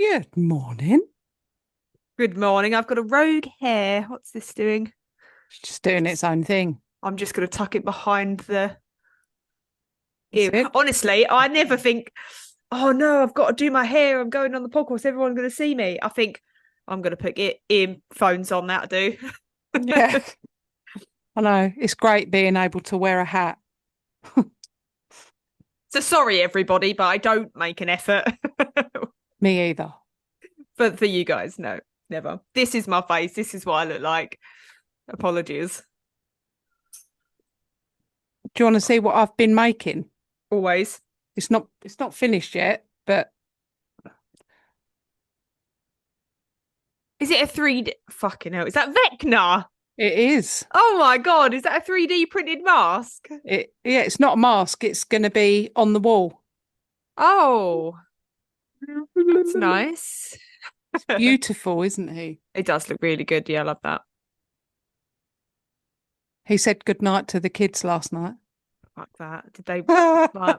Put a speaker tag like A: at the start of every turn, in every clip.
A: Good morning.
B: Good morning. I've got a rogue hair. What's this doing?
A: It's just doing its own thing.
B: I'm just going to tuck it behind the
A: That's
B: ear.
A: it.
B: Honestly, I never think, oh no, I've got to do my hair. I'm going on the podcast. Everyone's going to see me. I think I'm going to put earphones on. That'll do.
A: Yeah, I know. It's great being able to wear a hat.
B: So sorry, everybody, but I don't make an effort
A: Me either.
B: for you guys. No, never. This is my face. This is what I look like. Apologies.
A: Do you want to see what I've been making?
B: Always.
A: It's not finished yet, but
B: Is it a 3D? Fucking hell. Is that Vecna?
A: it is.
B: Oh my God. Is that a 3D printed mask?
A: It's not a mask. It's going to be on the wall.
B: Oh, that's nice.
A: Beautiful, isn't he?
B: It does look really good. Yeah, I love that.
A: He said goodnight to the kids last night.
B: Fuck that. Did they like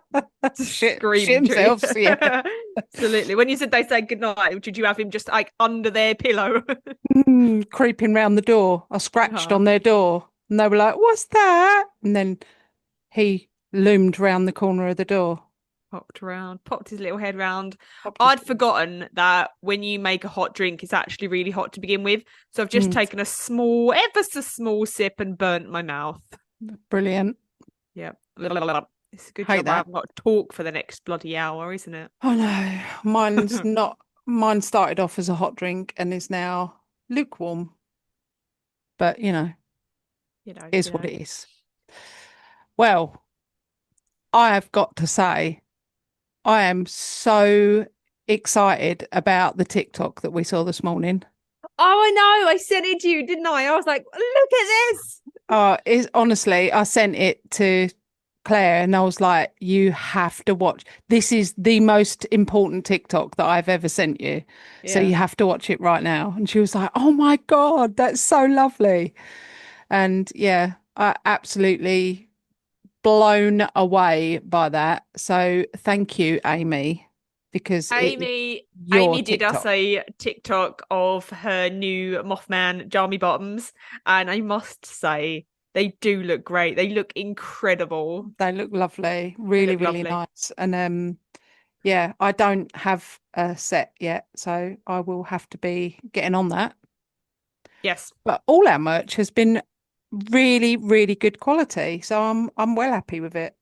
A: Shit
B: scream to you?
A: himself. Yeah.
B: Absolutely. When you said they said goodnight, did you have him just like under their pillow?
A: Creeping round the door. I scratched
B: Oh,
A: on their door and they were like, "What's that?" And then he loomed round the corner of the door.
B: popped his little head round.
A: Popped his-
B: I'd forgotten that when you make a hot drink, it's actually really hot to begin with. So I've just
A: Mm,
B: taken a small, ever so small sip and burnt my mouth.
A: brilliant.
B: Yeah. It's a good
A: Hate
B: job I
A: that.
B: haven't got to talk for the next bloody hour, isn't it?
A: Oh no, mine's not. Mine started off as a hot drink and is now lukewarm. But
B: You know,
A: is
B: you
A: what
B: know.
A: it is. Well, I have got to say, I am so excited about the TikTok that we saw this morning.
B: Oh, I know. I sent it to you, didn't I? I was like, look at this.
A: Is honestly, I sent it to Claire and I was like, you have to watch. This is the most important TikTok that I've ever sent you. So
B: Yeah.
A: you have to watch it right now. And she was like, oh my God, that's so lovely. And yeah, I absolutely blown away by that. So thank you, Amy, because it
B: Amy
A: your
B: Amy did us
A: TikTok.
B: a TikTok of her new Mothman jammy bottoms, and I must say they do look great. They look incredible.
A: They look lovely,
B: They
A: really,
B: look
A: really
B: lovely.
A: nice. And yeah, I don't have a set yet, so I will have to be getting on that.
B: Yes.
A: But all our merch has been really, really good quality, so I'm well happy with it.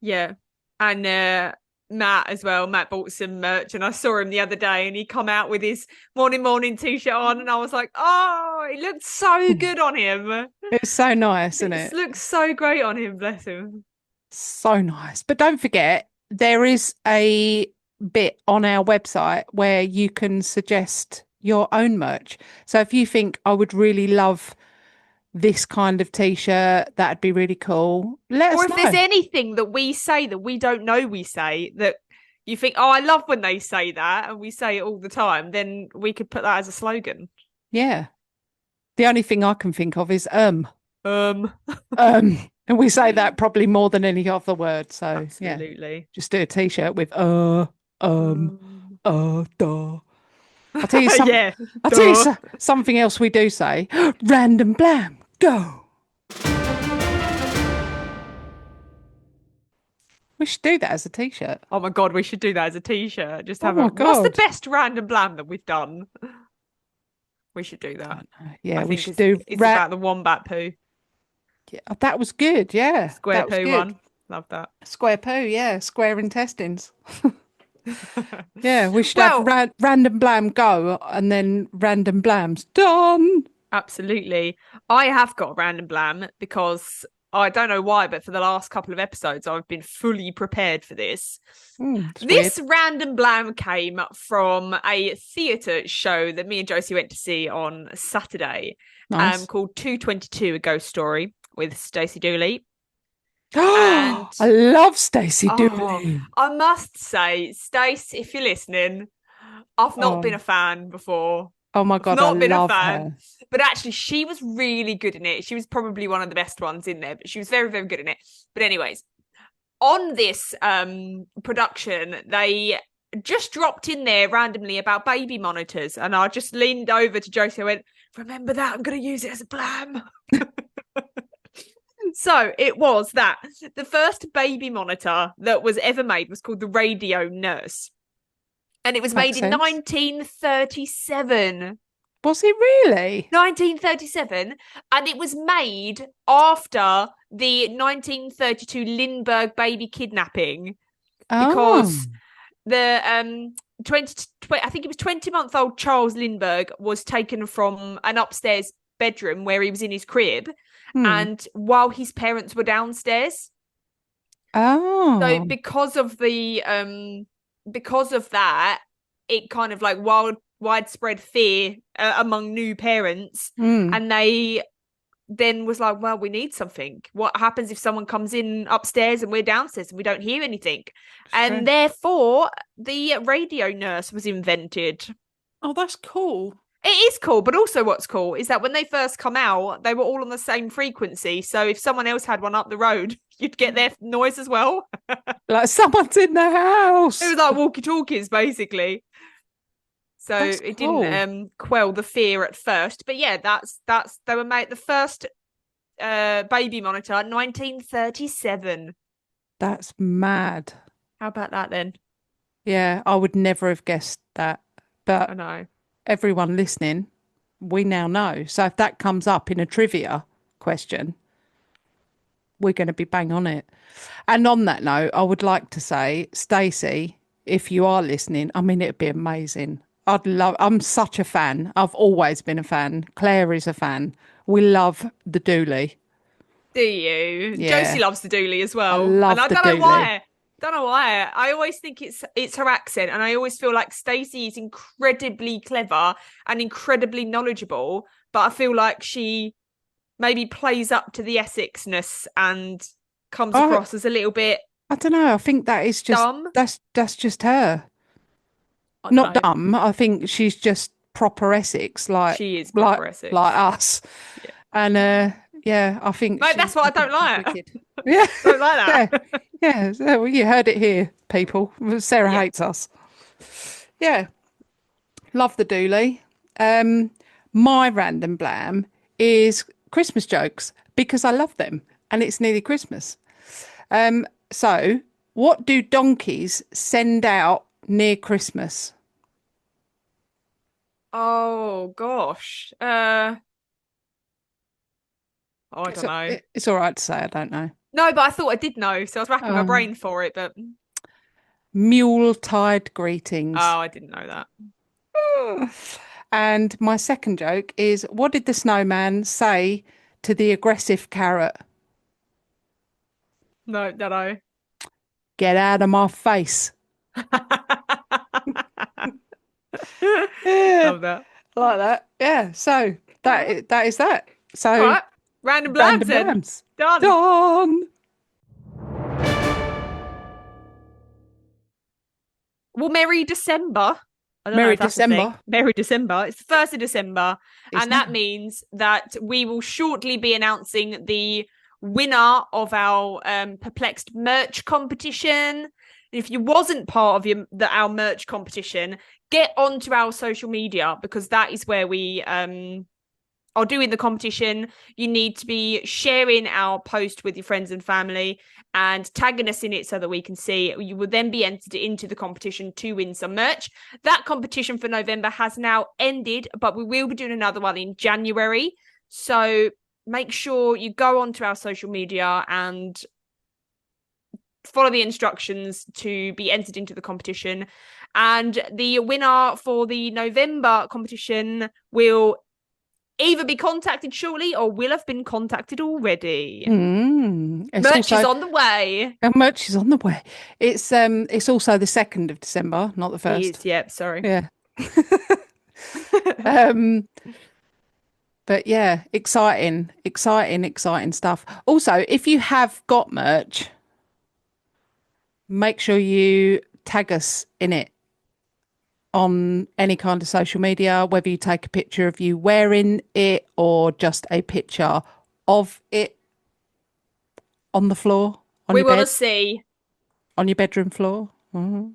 B: Yeah. And Matt as well. Matt bought some merch and I saw him the other day and he come out with his morning t-shirt on and I was like, oh, it looked so good on him.
A: It's so nice, isn't
B: It
A: it?
B: looks so great on him, bless him.
A: So nice. But don't forget, there is a bit on our website where you can suggest your own merch. So if you think I would really love this kind of t-shirt, that'd be really cool. Let
B: Or
A: us
B: if there's
A: know.
B: anything that we say that we don't know we say that you think, oh, I love when they say that and we say it all the time, then we could put that as a slogan.
A: Yeah. The only thing I can think of is
B: Um,
A: and we say that probably more than any other word. So yeah,
B: absolutely.
A: just do a t-shirt with
B: Um,
A: duh. I'll tell you some.
B: yeah,
A: I'll tell you
B: duh.
A: something else we do say. Random blam, go. We should do that as a t-shirt.
B: Oh my God, we should do that as a t-shirt. Just
A: Oh
B: have a,
A: my
B: what's the
A: God.
B: best random blam that we've done? We should do that.
A: Don't know. Yeah,
B: I
A: we
B: think
A: should
B: it's
A: do
B: it's
A: rat.
B: about the wombat poo,
A: Yeah, that was good. Yeah,
B: square
A: that was
B: poo
A: good.
B: one. Love that.
A: Square poo. Yeah, square intestines. Yeah, we should have
B: Well,
A: random blam go and then random blams done.
B: absolutely. I have got a random blam because I don't know why, but for the last couple of episodes, I've been fully prepared for this.
A: It's weird.
B: This random blam came from a theatre show that me and Josie went to see on Saturday,
A: Nice.
B: called 222 A Ghost Story with Stacey Dooley. And
A: Oh, I love Stacey
B: oh,
A: Dooley.
B: I must say, Stace, if you're listening, I've not been
A: Oh,
B: a fan before.
A: oh my
B: I've
A: God, I
B: not been a
A: love
B: fan,
A: her.
B: but actually, she was really good in it. She was probably one of the best ones in there, but she was very, very good in it. But anyways, on this production, they just dropped in there randomly about baby monitors, and I just leaned over to Josie. I went, "Remember that? I'm going to use it as a blam." So it was that the first baby monitor that was ever made was called the Radio Nurse, and it was made
A: Makes
B: in
A: sense.
B: 1937.
A: Was it really?
B: 1937, and it was made after the 1932 Lindbergh baby kidnapping
A: Oh.
B: because the 20, I think it was 20-month-old Charles Lindbergh was taken from an upstairs bedroom where he was in his crib,
A: Hmm.
B: and while his parents were downstairs. So
A: Oh.
B: because of that, it kind of like widespread fear among new parents,
A: Hmm.
B: and they then was like, well, we need something. What happens if someone comes in upstairs and we're downstairs and we don't hear anything?
A: It's
B: And
A: true.
B: therefore, the Radio Nurse was invented.
A: Oh, that's cool.
B: It is cool, but also what's cool is that when they first come out, they were all on the same frequency. So if someone else had one up the road, you'd get their noise as well.
A: Like someone's in the
B: It
A: house.
B: was like walkie-talkies, basically. So
A: That's
B: it didn't
A: cool.
B: quell the fear at first. But yeah, that's they were made the first baby monitor, 1937.
A: That's mad.
B: How about that then?
A: Yeah, I would never have guessed that.
B: I
A: But
B: know.
A: everyone listening, we now know. So if that comes up in a trivia question, we're going to be bang on it. And on that note, I would like to say, Stacey, if you are listening, I mean, it'd be amazing. I'm such a fan. I've always been a fan. Claire is a fan. We love the Dooley.
B: Do you? Josie
A: Yeah,
B: loves the Dooley as
A: I
B: well. And
A: love
B: I
A: the
B: don't know
A: Dooley.
B: why. Don't know why. I always think it's her accent, and I always feel like Stacey is incredibly clever and incredibly knowledgeable, but I feel like she maybe plays up to the Essexness and comes
A: I
B: across as a little bit
A: I don't know. I think that is just
B: dumb.
A: that's just her.
B: I don't
A: Not
B: know.
A: dumb. I think she's just proper Essex,
B: She is
A: like
B: proper
A: like
B: Essex.
A: us.
B: Yeah.
A: And yeah,
B: Mate, that's what
A: I
B: I don't
A: think she's
B: like.
A: wicked. Yeah,
B: Don't like
A: yeah,
B: that.
A: yeah. So well, you heard it here, people. Sarah
B: Yeah.
A: hates us. Yeah, love the Dooley. Um, my random blam is Christmas jokes because I love them, and it's nearly Christmas. So what do donkeys send out near Christmas?
B: Oh gosh. I
A: It's
B: don't know.
A: it's all right to say I don't know.
B: No, but I thought I did know, so I was racking my
A: Um,
B: brain for it, but
A: Mule-tide greetings.
B: I didn't know that.
A: And my second joke is, what did the snowman say to the aggressive carrot?
B: No, don't know.
A: Get out of my face. Yeah,
B: Love that.
A: I like that. Yeah. So
B: All right.
A: that is that.
B: All
A: So
B: right. Random blabs
A: random
B: then.
A: blams.
B: Done.
A: Done.
B: Well, Merry December. I don't know
A: Merry
B: if that's a thing.
A: December.
B: Merry December. It's the 1st of December.
A: It's
B: And
A: now.
B: that means that we will shortly be announcing the winner of our Perplexed merch competition. If you wasn't part of our merch competition, get onto our social media, because that is where we are doing the competition. You need to be sharing our post with your friends and family and tagging us in it so that we can see. You will then be entered into the competition to win some merch. That competition for November has now ended, but we will be doing another one in January. So make sure you go onto our social media and follow the instructions to be entered into the competition. And the winner for the November competition will either be contacted shortly or will have been contacted already.
A: It's
B: Merch is
A: also
B: on the way.
A: our merch is on the way. It's also the 2nd of December, not the
B: It
A: first.
B: is, yep, sorry.
A: Yeah. Um, but yeah, exciting stuff. Also, if you have got merch, make sure you tag us in it on any kind of social media, whether you take a picture of you wearing it or just a picture of it on the floor, on
B: We
A: your
B: want to
A: bed,
B: see.
A: on your bedroom floor. Mhm.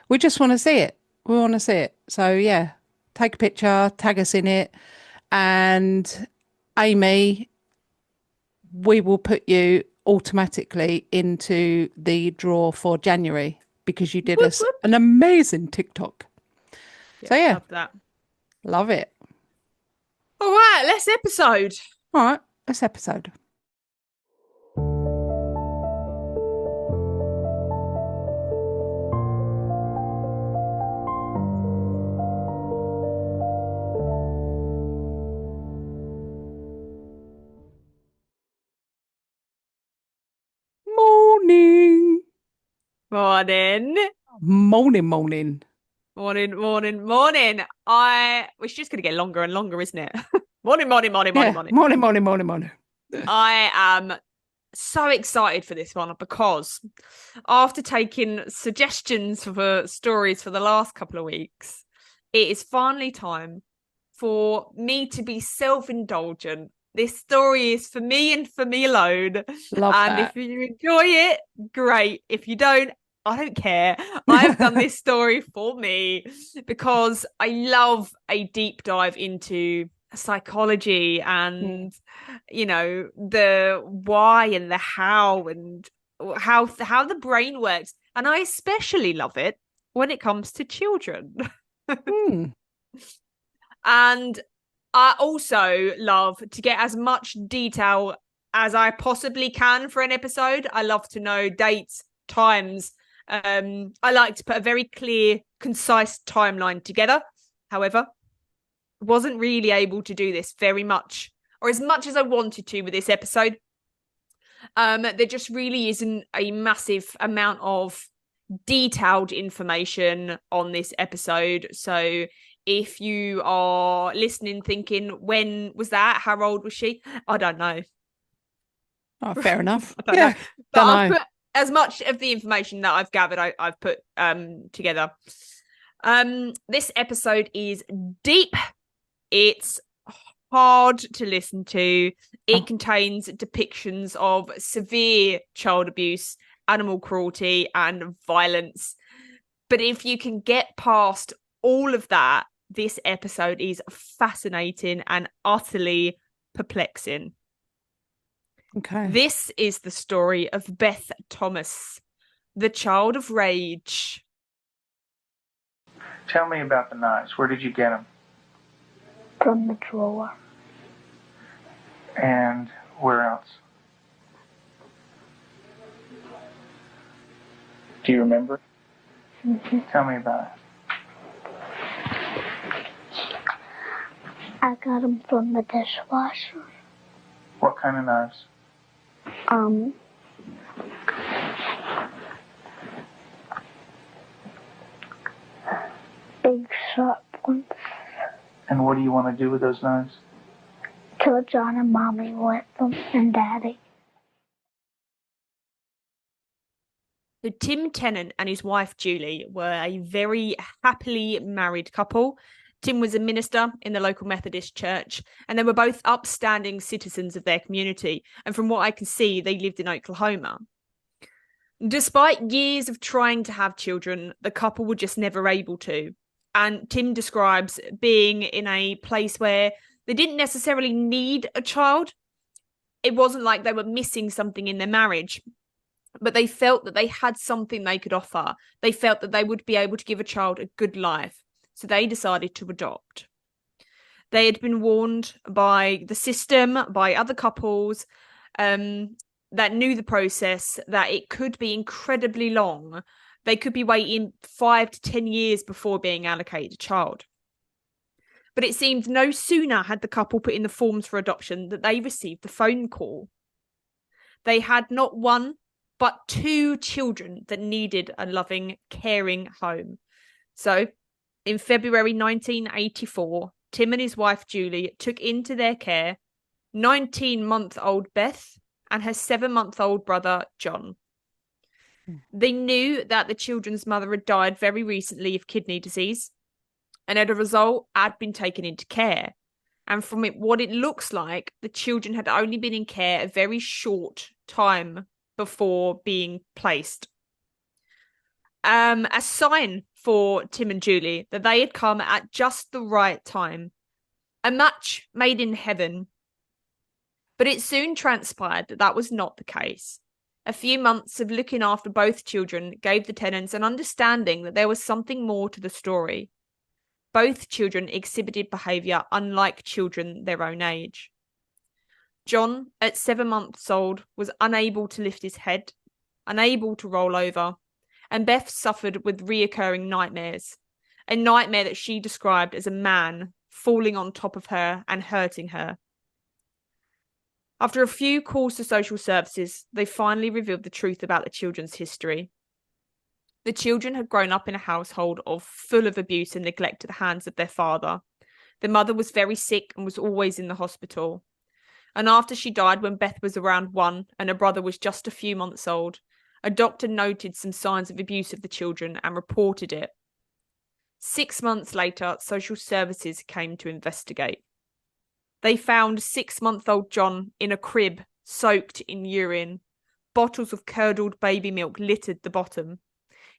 A: We just want to see it. We want to see it. So yeah, take a picture, tag us in it, and Amy, we will put you automatically into the draw for January because you did
B: Whoop,
A: us
B: whoop.
A: an amazing TikTok.
B: Yeah,
A: So yeah,
B: love that.
A: love it.
B: All right, let's episode.
A: All right, this episode. Morning.
B: Morning.
A: Morning, morning.
B: Morning. It's just gonna get longer and longer, isn't it?
A: Yeah,
B: Morning.
A: morning.
B: I am so excited for this one because after taking suggestions for stories for the last couple of weeks, it is finally time for me to be self-indulgent. This story is for me and for me alone.
A: Love
B: And if
A: that.
B: you enjoy it, great. If you don't, I don't care. I've done this story for me because I love a deep dive into psychology
A: Mm.
B: and the why and the how and how the brain works. And I especially love it when it comes to children.
A: Mm.
B: And I also love to get as much detail as I possibly can for an episode. I love to know dates, times. I like to put a very clear, concise timeline together. However, wasn't really able to do this very much or as much as I wanted to with this episode. There just really isn't a massive amount of detailed information on this episode. So if you are listening thinking, when was that? How old was she? I don't know.
A: Oh, fair enough.
B: I don't know.
A: Yeah,
B: But
A: don't
B: I've
A: know.
B: put as much of the information that I've gathered, I've put together. This episode is deep. It's hard to listen to. It contains depictions of severe child abuse, animal cruelty, and violence. But if you can get past all of that, this episode is fascinating and utterly perplexing.
A: Okay.
B: This is the story of Beth Thomas, the child of rage.
C: Tell me about the knives. Where did you get them?
D: From the drawer.
C: And where else? Do you remember?
D: Mm-hmm.
C: Tell me about it.
D: I got them from the dishwasher.
C: What kind of knives?
D: Big sharp ones.
C: And what do you want to do with those knives?
D: Kill John and Mommy with them, and Daddy.
B: So Tim Tennant and his wife Julie were a very happily married couple. Tim was a minister in the local Methodist church, and they were both upstanding citizens of their community. And from what I can see, they lived in Oklahoma. Despite years of trying to have children, the couple were just never able to. And Tim describes being in a place where they didn't necessarily need a child. It wasn't like they were missing something in their marriage, but they felt that they had something they could offer. They felt that they would be able to give a child a good life. So they decided to adopt. They had been warned by the system, by other couples that knew the process, that it could be incredibly long. They could be waiting 5 to 10 years before being allocated a child. But it seemed no sooner had the couple put in the forms for adoption that they received the phone call. They had not one, but 2 children that needed a loving, caring home. So, in February 1984, Tim and his wife Julie took into their care 19-month-old Beth and her 7-month-old brother John. They knew that the children's mother had died very recently of kidney disease, and as a result, had been taken into care. And from what it looks like, the children had only been in care a very short time before being placed. A sign for Tim and Julie that they had come at just the right time. A match made in heaven. But it soon transpired that that was not the case. A few months of looking after both children gave the Tennants an understanding that there was something more to the story. Both children exhibited behaviour unlike children their own age. John, at 7 months old, was unable to lift his head, unable to roll over, and Beth suffered with reoccurring nightmares. A nightmare that she described as a man falling on top of her and hurting her. After a few calls to social services, they finally revealed the truth about the children's history. The children had grown up in a household full of abuse and neglect at the hands of their father. The mother was very sick and was always in the hospital. And after she died when Beth was around 1 and her brother was just a few months old, a doctor noted some signs of abuse of the children and reported it. 6 months later, social services came to investigate. They found 6-month-old John in a crib soaked in urine. Bottles of curdled baby milk littered the bottom.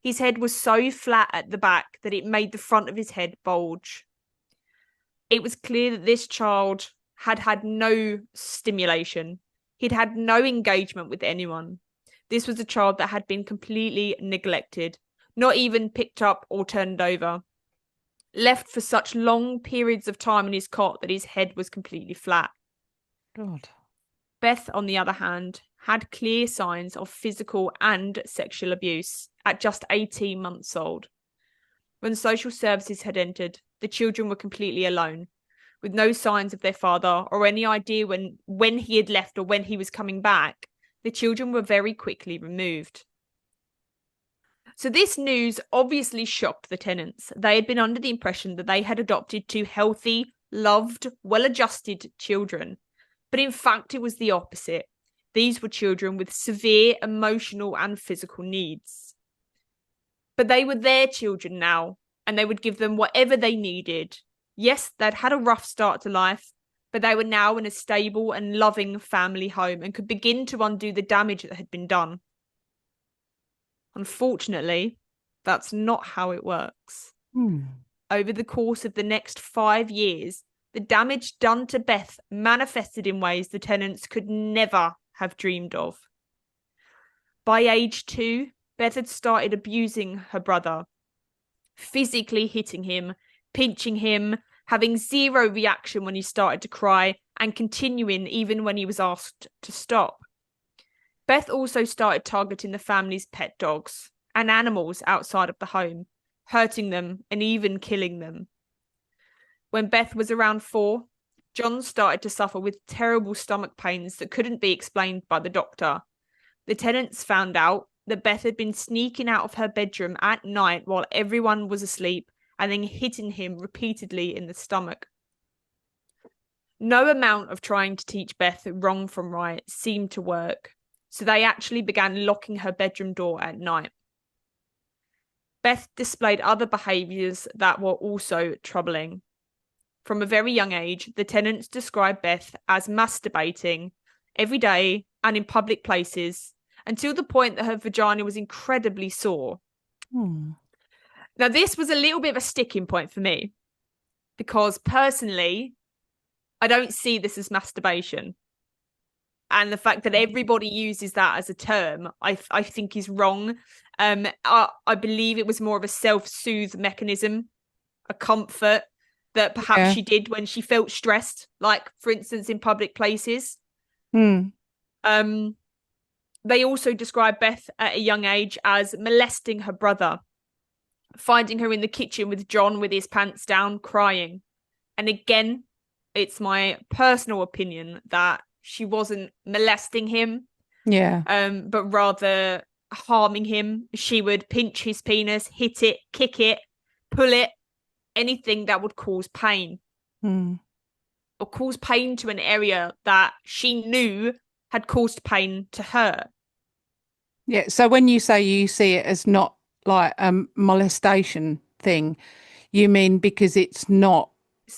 B: His head was so flat at the back that it made the front of his head bulge. It was clear that this child had had no stimulation. He'd had no engagement with anyone. This was a child that had been completely neglected, not even picked up or turned over. Left for such long periods of time in his cot that his head was completely flat.
A: God.
B: Beth, on the other hand, had clear signs of physical and sexual abuse at just 18 months old. When social services had entered, the children were completely alone, with no signs of their father or any idea when he had left or when he was coming back. The children were very quickly removed. So this news obviously shocked the Tennants. They had been under the impression that they had adopted 2 healthy, loved, well-adjusted children. But in fact, it was the opposite. These were children with severe emotional and physical needs. But they were their children now, and they would give them whatever they needed. Yes, they'd had a rough start to life, but they were now in a stable and loving family home and could begin to undo the damage that had been done. Unfortunately, that's not how it works. Over the course of the next 5 years, the damage done to Beth manifested in ways the Tennants could never have dreamed of. By age 2, Beth had started abusing her brother, physically hitting him, pinching him, having zero reaction when he started to cry, and continuing even when he was asked to stop. Beth also started targeting the family's pet dogs and animals outside of the home, hurting them and even killing them. When Beth was around 4, John started to suffer with terrible stomach pains that couldn't be explained by the doctor. The Tennants found out that Beth had been sneaking out of her bedroom at night while everyone was asleep and then hitting him repeatedly in the stomach. No amount of trying to teach Beth wrong from right seemed to work, so they actually began locking her bedroom door at night. Beth displayed other behaviours that were also troubling. From a very young age, the Tennants described Beth as masturbating every day and in public places until the point that her vagina was incredibly sore. Now, this was a little bit of a sticking point for me because personally, I don't see this as masturbation. And the fact that everybody uses that as a term, I think is wrong. I believe it was more of a self-soothe mechanism, a comfort that perhaps she did when she felt stressed, like, for instance, in public places. They also described Beth at a young age as molesting her brother, finding her in the kitchen with John with his pants down, crying. And again, it's my personal opinion that she wasn't molesting him, but rather harming him. She would pinch his penis, hit it, kick it, pull it, anything that would cause pain. Or cause pain to an area that she knew had caused pain to her.
A: Yeah, so when you say you see it as not like a molestation thing, you mean because it's not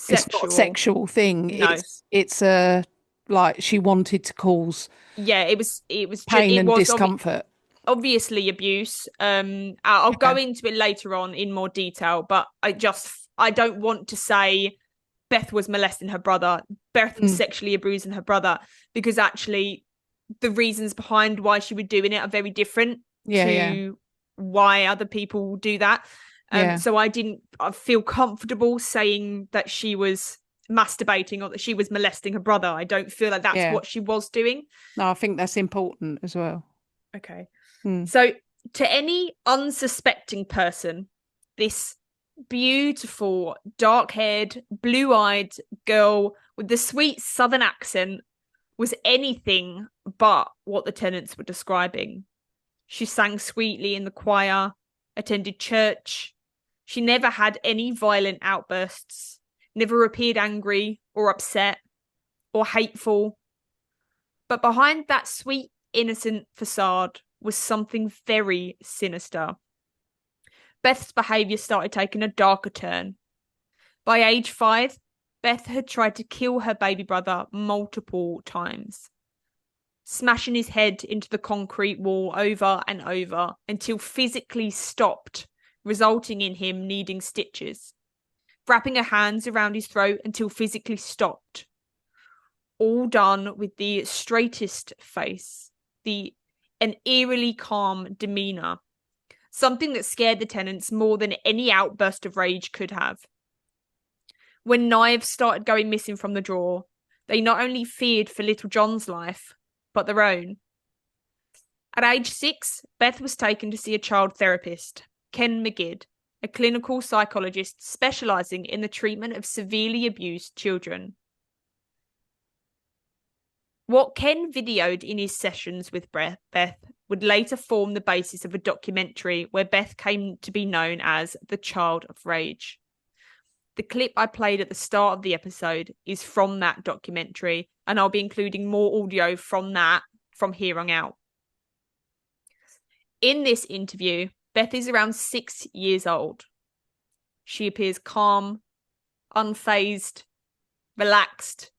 A: a sexual thing.
B: No.
A: It's a like she wanted to cause
B: it was
A: pain and discomfort.
B: obviously abuse. I'll go into it later on in more detail, but I don't want to say Beth was molesting her brother. Beth was sexually abusing her brother, because actually the reasons behind why she was doing it are very different to why other people do that. So I feel comfortable saying that she was masturbating or that she was molesting her brother. I don't feel like that's what she was doing.
A: No, I think that's important as well.
B: Okay. So to any unsuspecting person, this beautiful, dark-haired, blue-eyed girl with the sweet southern accent was anything but what the tenants were describing. She sang sweetly in the choir, attended church. She never had any violent outbursts, never appeared angry or upset or hateful. But behind that sweet, innocent facade was something very sinister. Beth's behaviour started taking a darker turn. By age 5, Beth had tried to kill her baby brother multiple times, smashing his head into the concrete wall over and over until physically stopped, resulting in him needing stitches, wrapping her hands around his throat until physically stopped. All done with the straightest face, an eerily calm demeanour, something that scared the tenants more than any outburst of rage could have. When knives started going missing from the drawer, they not only feared for little John's life, but their own. At age 6, Beth was taken to see a child therapist, Ken McGidd, a clinical psychologist specialising in the treatment of severely abused children. What Ken videoed in his sessions with Beth would later form the basis of a documentary where Beth came to be known as the Child of Rage. The clip I played at the start of the episode is from that documentary, and I'll be including more audio from that from here on out. In this interview, Beth is around 6 years old. She appears calm, unfazed, relaxed,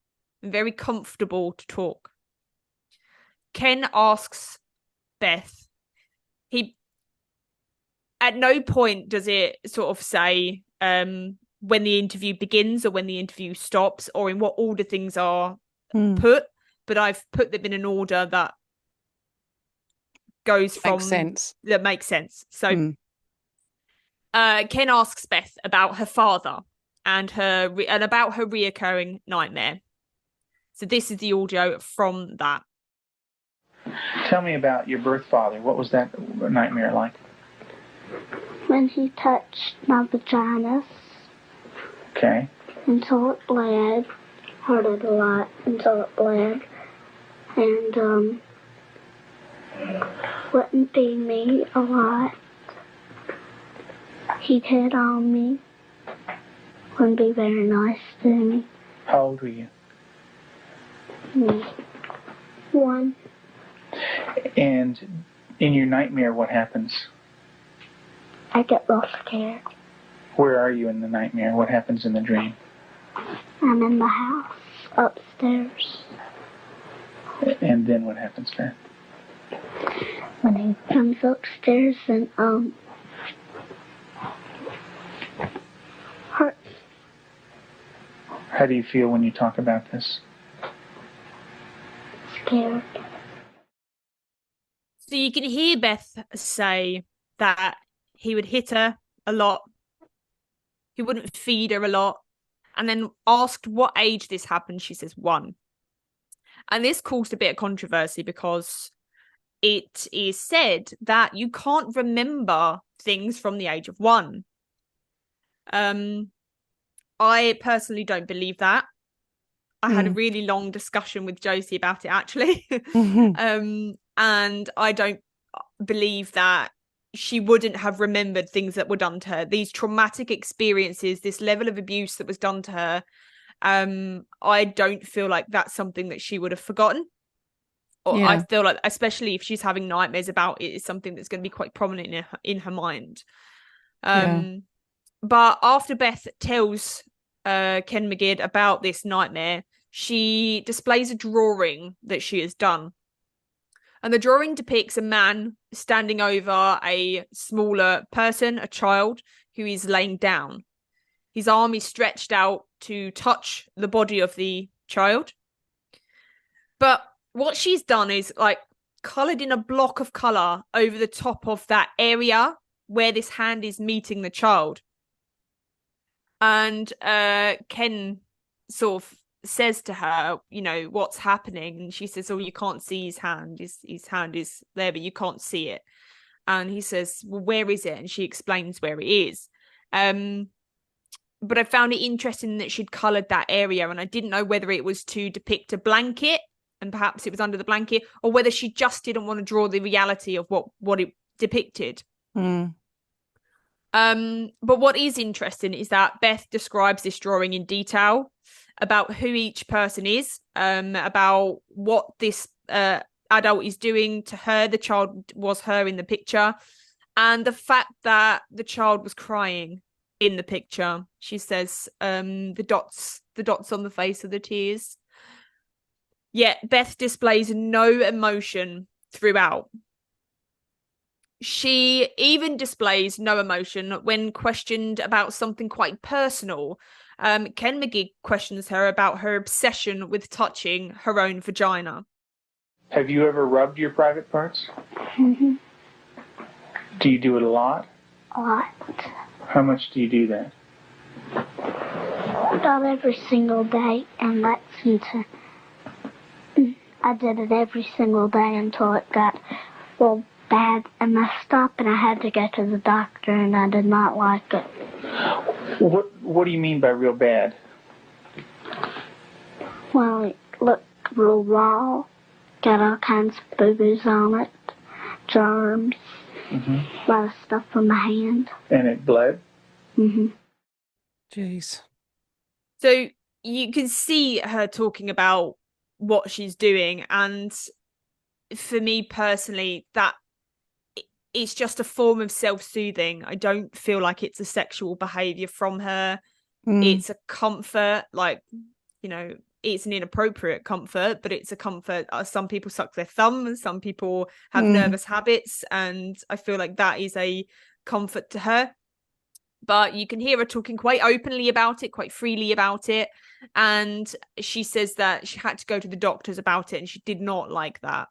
B: and very comfortable to talk. Ken asks Beth, at no point does it sort of say when the interview begins or when the interview stops or in what order things are put, but I've put them in an order that goes from that makes sense. So Ken asks Beth about her father and about her reoccurring nightmare. So this is the audio from that.
C: Tell me about your birth father. What was that nightmare like?
D: When he touched my vagina.
C: Okay.
D: Until it bled. Hurted a lot until it bled. And wouldn't feed me a lot. He'd hit on me. Wouldn't be very nice to me.
C: How old were you?
D: 1.
C: And in your nightmare, what happens?
D: I get real scared.
C: Where are you in the nightmare? What happens in the dream?
D: I'm in the house, upstairs.
C: And then what happens, Beth?
D: When he comes upstairs and, hurts.
C: How do you feel when you talk about this?
D: Scared.
B: So you can hear Beth say that he would hit her a lot. He wouldn't feed her a lot. And then asked what age this happened, she says 1. And this caused a bit of controversy because it is said that you can't remember things from the age of 1. I personally don't believe that. I had a really long discussion with Josie about it, actually. And I don't believe that she wouldn't have remembered things that were done to her. These traumatic experiences, this level of abuse that was done to her, I don't feel like that's something that she would have forgotten. Or I feel like, especially if she's having nightmares about it, is something that's going to be quite prominent in her mind. But after Beth tells Ken McGidd about this nightmare, she displays a drawing that she has done And the drawing depicts a man standing over a smaller person, a child, who is laying down. His arm is stretched out to touch the body of the child. But what she's done is like coloured in a block of colour over the top of that area where this hand is meeting the child. And Ken sort of says to her, you know, what's happening? And she says, oh, you can't see his hand. His hand is there, but you can't see it. And he says, well, where is it? And she explains where it is. But I found it interesting that she'd coloured that area, and I didn't know whether it was to depict a blanket, and perhaps it was under the blanket, or whether she just didn't want to draw the reality of what it depicted.
A: Mm.
B: But what is interesting is that Beth describes this drawing in detail about who each person is, about what this adult is doing to her. The child was her in the picture, and the fact that the child was crying in the picture. She says the dots on the face of the tears. Yet Beth displays no emotion throughout. She even displays no emotion when questioned about something quite personal. Ken McGee questions her about her obsession with touching her own vagina.
C: Have you ever rubbed your private parts?
D: Mm-hmm.
C: Do you do it a lot?
D: A lot.
C: How much do you do that?
D: Not every single day in Lexington. I did it every single day until it got well bad and messed up, and I had to go to the doctor, and I did not like it.
C: What do you mean by real bad?
D: Well, it looked real raw, got all kinds of boo-boos on it, germs, a lot of stuff on my hand.
C: And it bled?
D: Mm-hmm.
A: Jeez.
B: So you can see her talking about what she's doing, and for me personally, that it's just a form of self-soothing. I don't feel like it's a sexual behavior from her. It's a comfort, like, you know, it's an inappropriate comfort, but it's a comfort. Some people suck their thumb, some people have nervous habits, and I feel like that is a comfort to her. But you can hear her talking quite openly about it, quite freely about it. And she says that she had to go to the doctors about it, and she did not like that.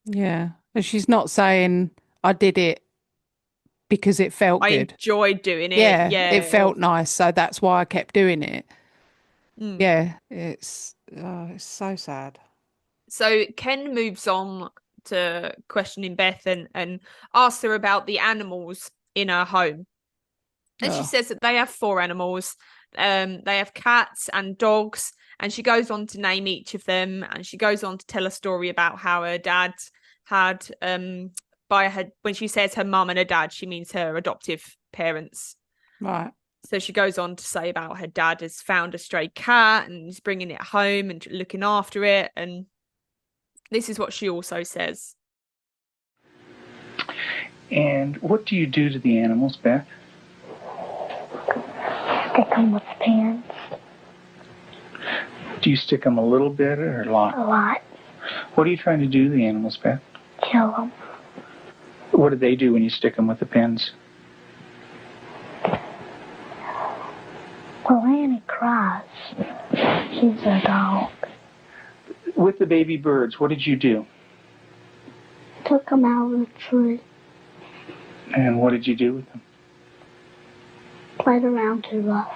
A: Yeah. And she's not saying, I did it because it felt
B: I
A: good.
B: enjoyed doing it.
A: Yeah,
B: Yeah.
A: it felt nice, so that's why I kept doing it.
B: Mm.
A: Yeah, it's so sad.
B: So Ken moves on to questioning Beth and asks her about the animals in her home. And she says that they have 4 animals. They have cats and dogs, and she goes on to name each of them, and she goes on to tell a story about how her dad had when she says her mum and her dad, she means her adoptive parents.
A: Right.
B: So she goes on to say about her dad has found a stray cat and is bringing it home and looking after it. And this is what she also says.
C: And what do you do to the animals, Beth?
D: Stick them with pins.
C: Do you stick them a little bit or a lot?
D: A lot.
C: What are you trying to do to the animals, Beth?
D: Kill them.
C: What do they do when you stick them with the pins?
D: Well, Annie cries. She's a dog.
C: With the baby birds, what did you do?
D: Took them out of the tree.
C: And what did you do with them?
D: Played around too rough.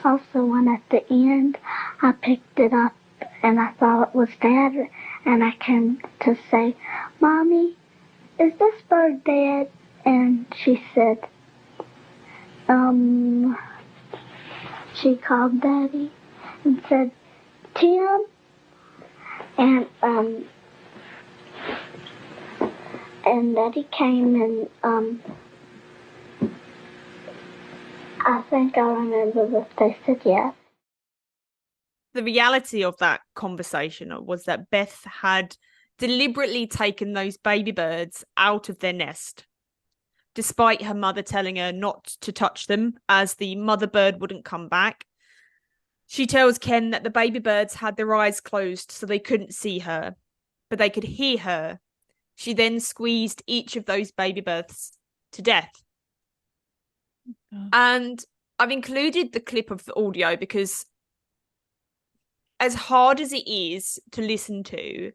D: Also, when at the end, I picked it up and I thought it was Dad, and I came to say, Mommy, is this bird dead? And she said, she called Daddy and said, Tim? And Daddy came and, I think I remember that they said yes.
B: The reality of that conversation was that Beth had deliberately taken those baby birds out of their nest, despite her mother telling her not to touch them, as the mother bird wouldn't come back. She tells Ken that the baby birds had their eyes closed so they couldn't see her. but they could hear her. She then squeezed each of those baby births to death. And I've included the clip of the audio because as hard as it is to listen to,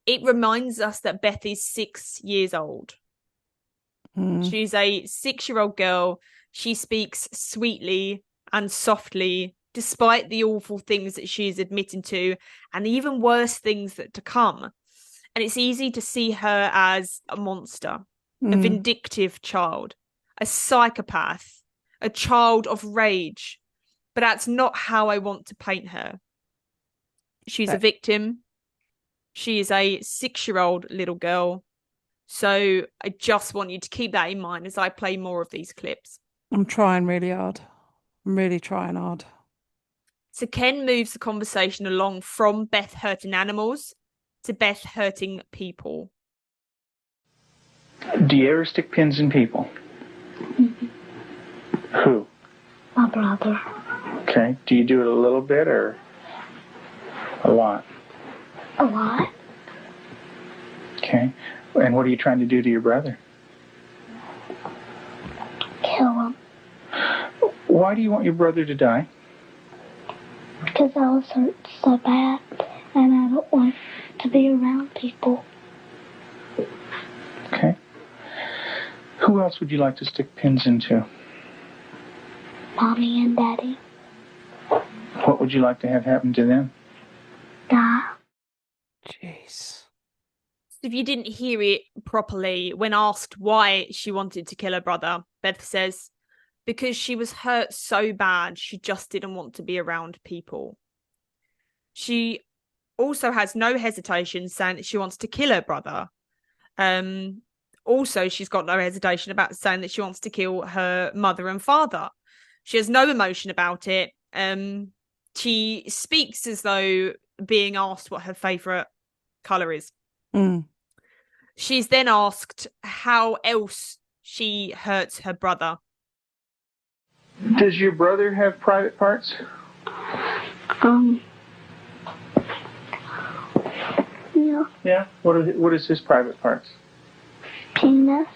B: it reminds us that Beth is 6 years old. She's a 6-year-old girl. She speaks sweetly and softly, despite the awful things that she is admitting to, and the even worse things that to come. And it's easy to see her as a monster, a vindictive child, a psychopath, a child of rage. But that's not how I want to paint her. She's a victim. She is a 6-year-old little girl. So I just want you to keep that in mind as I play more of these clips.
A: I'm trying really hard. I'm really trying hard.
B: So Ken moves the conversation along from Beth hurting animals to Beth hurting people.
C: Do you ever stick pins in people? Who?
D: My brother.
C: Okay. Do you do it a little bit or a lot?
D: A lot.
C: Okay. And what are you trying to do to your brother?
D: Kill him.
C: Why do you want your brother to die?
D: Because I was hurt so bad, and I don't want to be around people.
C: Okay. Who else would you like to stick pins into?
D: Mommy and Daddy.
C: What would you like to have happen to them?
D: Die.
A: Jeez.
B: If you didn't hear it properly, when asked why she wanted to kill her brother, Beth says, because she was hurt so bad, she just didn't want to be around people. She also has no hesitation saying that she wants to kill her brother. Also, she's got no hesitation about saying that she wants to kill her mother and father. She has no emotion about it. She speaks as though being asked what her favourite colour is. She's then asked how else she hurts her brother.
C: Does your brother have private parts?
D: Yeah.
C: Yeah. What is his private parts?
D: Penis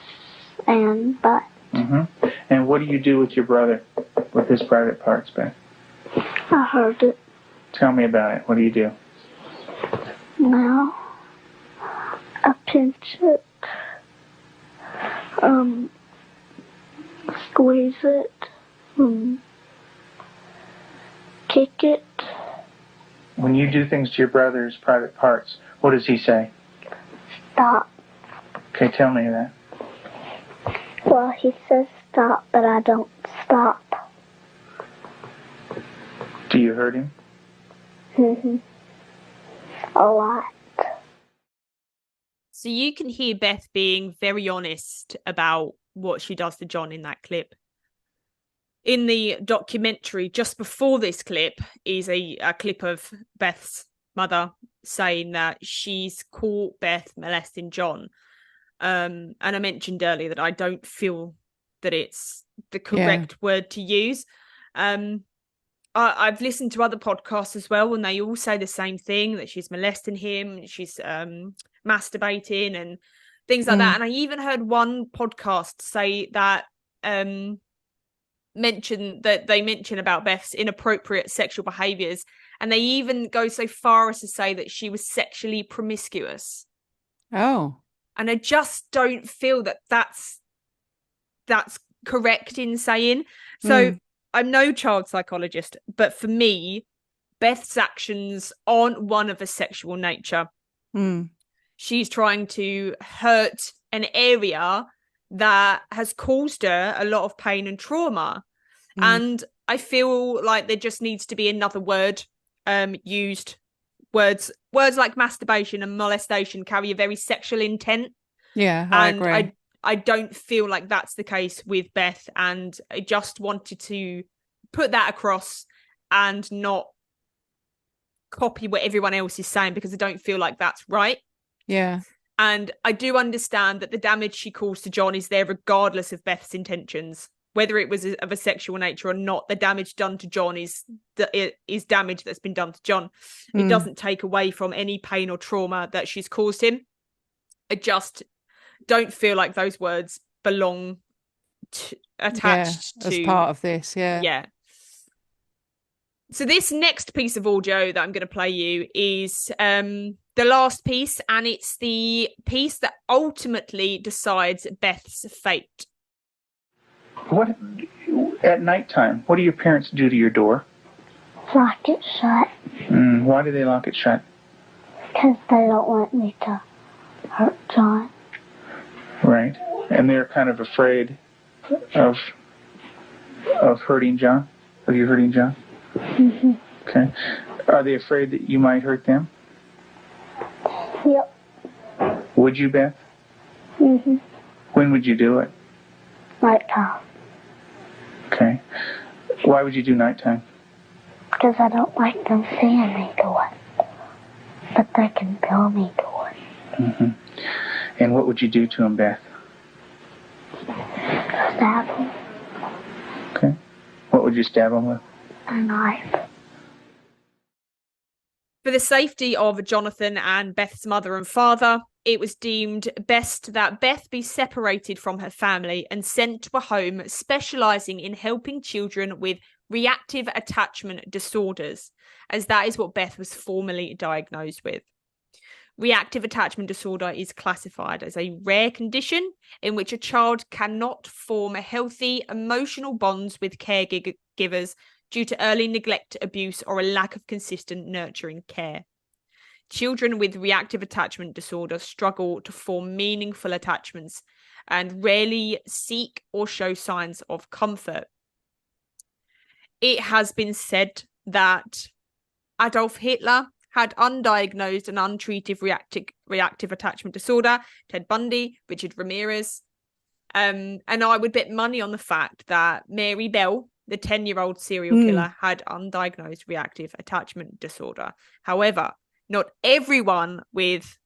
D: and butt.
C: And what do you do with your brother with his private parts, Beth?
D: I heard it.
C: Tell me about it. What do you do?
D: Now, I pinch it. Squeeze it. Kick it.
C: When you do things to your brother's private parts, what does he say?
D: Stop.
C: Okay, tell me that.
D: Well, he says stop, but I don't stop.
C: Do you hurt him?
D: A lot.
B: So you can hear Beth being very honest about what she does to John in that clip. In the documentary, just before this clip, is a clip of Beth's mother saying that she's caught Beth molesting John. And I mentioned earlier that I don't feel that it's the correct word to use. I've listened to other podcasts as well, and they all say the same thing, that she's molesting him, she's masturbating and things like that. And I even heard one podcast say that they mention about Beth's inappropriate sexual behaviors, and they even go so far as to say that she was sexually promiscuous.
A: Oh. And
B: I just don't feel that that's correct in saying. So I'm no child psychologist, but for me, Beth's actions aren't one of a sexual nature. She's trying to hurt an area that has caused her a lot of pain and trauma. And I feel like there just needs to be another word used. Words like masturbation and molestation carry a very sexual intent.
A: Yeah, I agree.
B: I don't feel like that's the case with Beth, and I just wanted to put that across and not copy what everyone else is saying, because I don't feel like that's right.
A: Yeah.
B: And I do understand that the damage she caused to John is there regardless of Beth's intentions. whether it was of a sexual nature or not, the damage done to John is damage that's been done to John. It doesn't take away from any pain or trauma that she's caused him. I just don't feel like those words belong attached
A: as
B: to
A: part of this.
B: yeah. So this next piece of audio that I'm going to play you is the last piece, and it's the piece that ultimately decides Beth's fate.
C: What at nighttime? What do your parents do to your door?
D: Lock it shut.
C: Why do they lock it shut?
D: Because they don't want me to hurt John.
C: Right, and they're kind of afraid of hurting John. Of you hurting John.
D: Mm-hmm.
C: Okay. Are they afraid that you might hurt them?
D: Yep.
C: Would you, Beth?
D: Mm-hmm.
C: When would you do it?
D: Nighttime.
C: Okay. Why would you do nighttime?
D: Because I don't like them seeing me do it. But they can feel me do it.
C: Mm-hmm. And what would you do to them, Beth?
D: Stab them.
C: Okay. What would you stab them with?
D: A knife.
B: For the safety of Jonathan and Beth's mother and father, it was deemed best that Beth be separated from her family and sent to a home specialising in helping children with reactive attachment disorders, as that is what Beth was formally diagnosed with. Reactive attachment disorder is classified as a rare condition in which a child cannot form healthy emotional bonds with caregivers due to early neglect, abuse, or a lack of consistent nurturing care. Children with reactive attachment disorder struggle to form meaningful attachments and rarely seek or show signs of comfort. It has been said that Adolf Hitler had undiagnosed and untreated reactive attachment disorder, Ted Bundy, Richard Ramirez. And I would bet money on the fact that Mary Bell, the 10-year-old serial killer, had undiagnosed reactive attachment disorder. However, not everyone with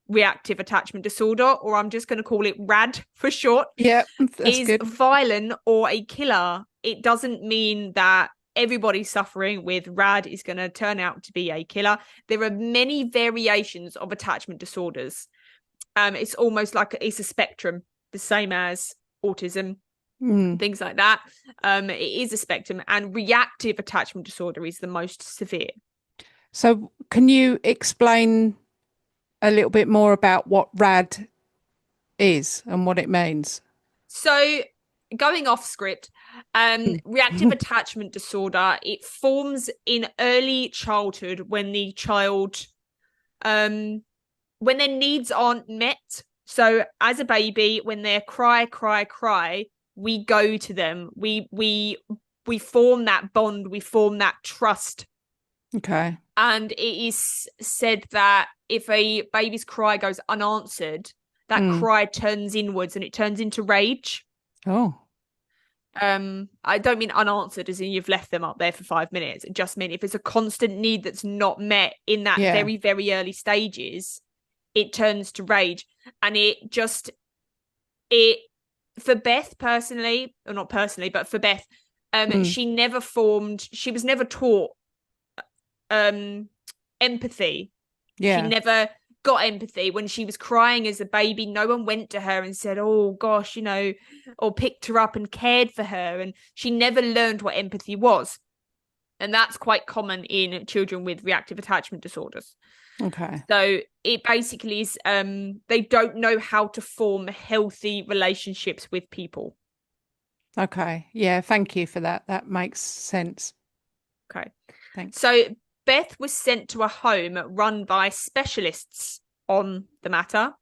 B: reactive attachment disorder, or I'm just going to call it RAD for short, is
A: good.
B: violent or a killer. It doesn't mean that everybody suffering with RAD is going to turn out to be a killer. There are many variations of attachment disorders. It's almost like it's a spectrum, the same as autism, things like that. It is a spectrum, and reactive attachment disorder is the most severe.
A: So can you explain a little bit more about what RAD is and what it means?
B: So going off script, reactive attachment disorder, it forms in early childhood when the child, when their needs aren't met. So as a baby, when they're cry, we go to them. We form that bond. We form that trust.
A: Okay.
B: And it is said that if a baby's cry goes unanswered, that cry turns inwards and it turns into rage.
A: Oh.
B: I don't mean unanswered as in you've left them up there for 5 minutes. It just mean if it's a constant need that's not met in that very, very early stages, it turns to rage. And for Beth personally, or not personally, but for Beth, she was never taught empathy. She never got empathy. When she was crying as a baby, no one went to her and said, oh gosh, or picked her up and cared for her, and she never learned what empathy was. And that's quite common in children with reactive attachment disorders.
A: Okay.
B: So it basically is they don't know how to form healthy relationships with people.
A: Okay. Yeah, thank you for that. That makes sense.
B: Okay.
A: Thanks.
B: So Beth was sent to a home run by specialists on the matter.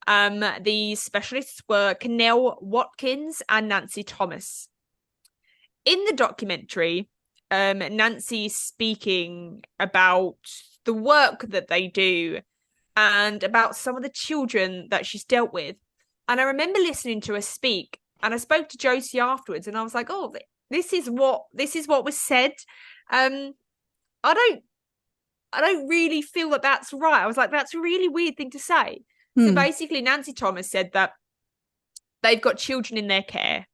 B: The specialists were Cannell Watkins and Nancy Thomas. In the documentary, Nancy's speaking about the work that they do and about some of the children that she's dealt with. And I remember listening to her speak, and I spoke to Josie afterwards, and I was like, oh, this is what was said. I don't really feel that that's right. I was like, that's a really weird thing to say. So basically, Nancy Thomas said that they've got children in their care,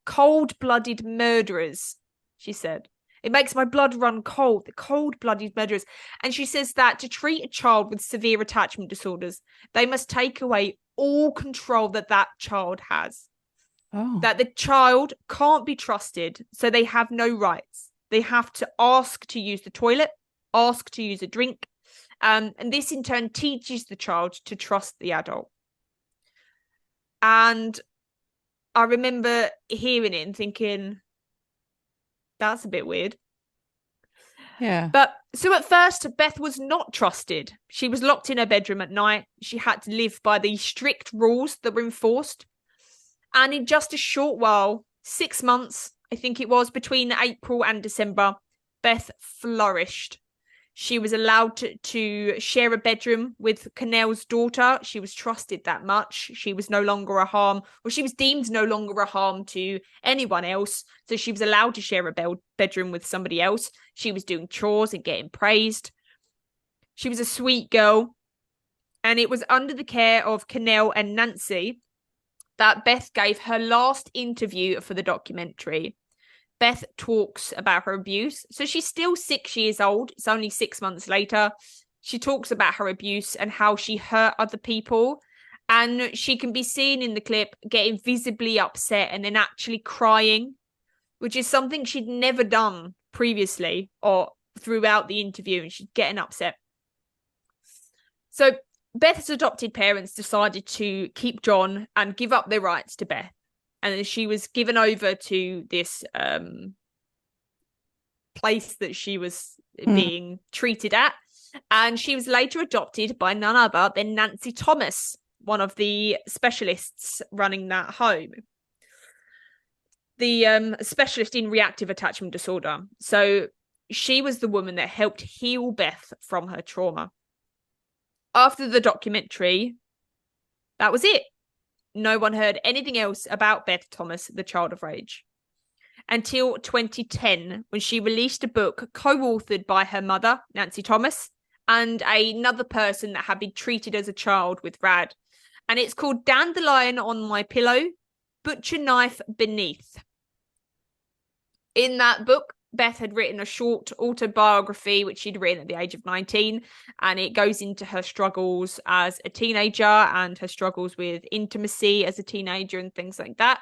B: Cold-blooded murderers, she said. It makes my blood run cold, the cold-blooded murderers. And she says that to treat a child with severe attachment disorders, they must take away all control that that child has.
A: Oh.
B: That the child can't be trusted, so they have no rights. They have to ask to use the toilet, ask to use a drink. And this in turn teaches the child to trust the adult. And I remember hearing it and thinking, that's a bit weird.
A: Yeah.
B: But so at first, Beth was not trusted. She was locked in her bedroom at night. She had to live by the strict rules that were enforced. And in just a short while, 6 months, I think it was, between April and December, Beth flourished. She was allowed to share a bedroom with Connell's daughter. She was trusted that much. She was no longer a harm, or she was deemed no longer a harm to anyone else. So she was allowed to share a bedroom with somebody else. She was doing chores and getting praised. She was a sweet girl. And it was under the care of Connell and Nancy that Beth gave her last interview for the documentary. Beth talks about her abuse. So she's still 6 years old. It's only 6 months later. She talks about her abuse and how she hurt other people. And she can be seen in the clip getting visibly upset and then actually crying, which is something she'd never done previously or throughout the interview. And she's getting upset. So Beth's adopted parents decided to keep John and give up their rights to Beth. And she was given over to this place that she was being treated at. And she was later adopted by none other than Nancy Thomas, one of the specialists running that home. The specialist in reactive attachment disorder. So she was the woman that helped heal Beth from her trauma. After the documentary, that was it. No one heard anything else about Beth Thomas, the Child of Rage, until 2010, when she released a book co-authored by her mother, Nancy Thomas, and another person that had been treated as a child with RAD. And it's called Dandelion on My Pillow, Butcher Knife Beneath. In that book, Beth had written a short autobiography, which she'd written at the age of 19, and it goes into her struggles as a teenager and her struggles with intimacy as a teenager and things like that.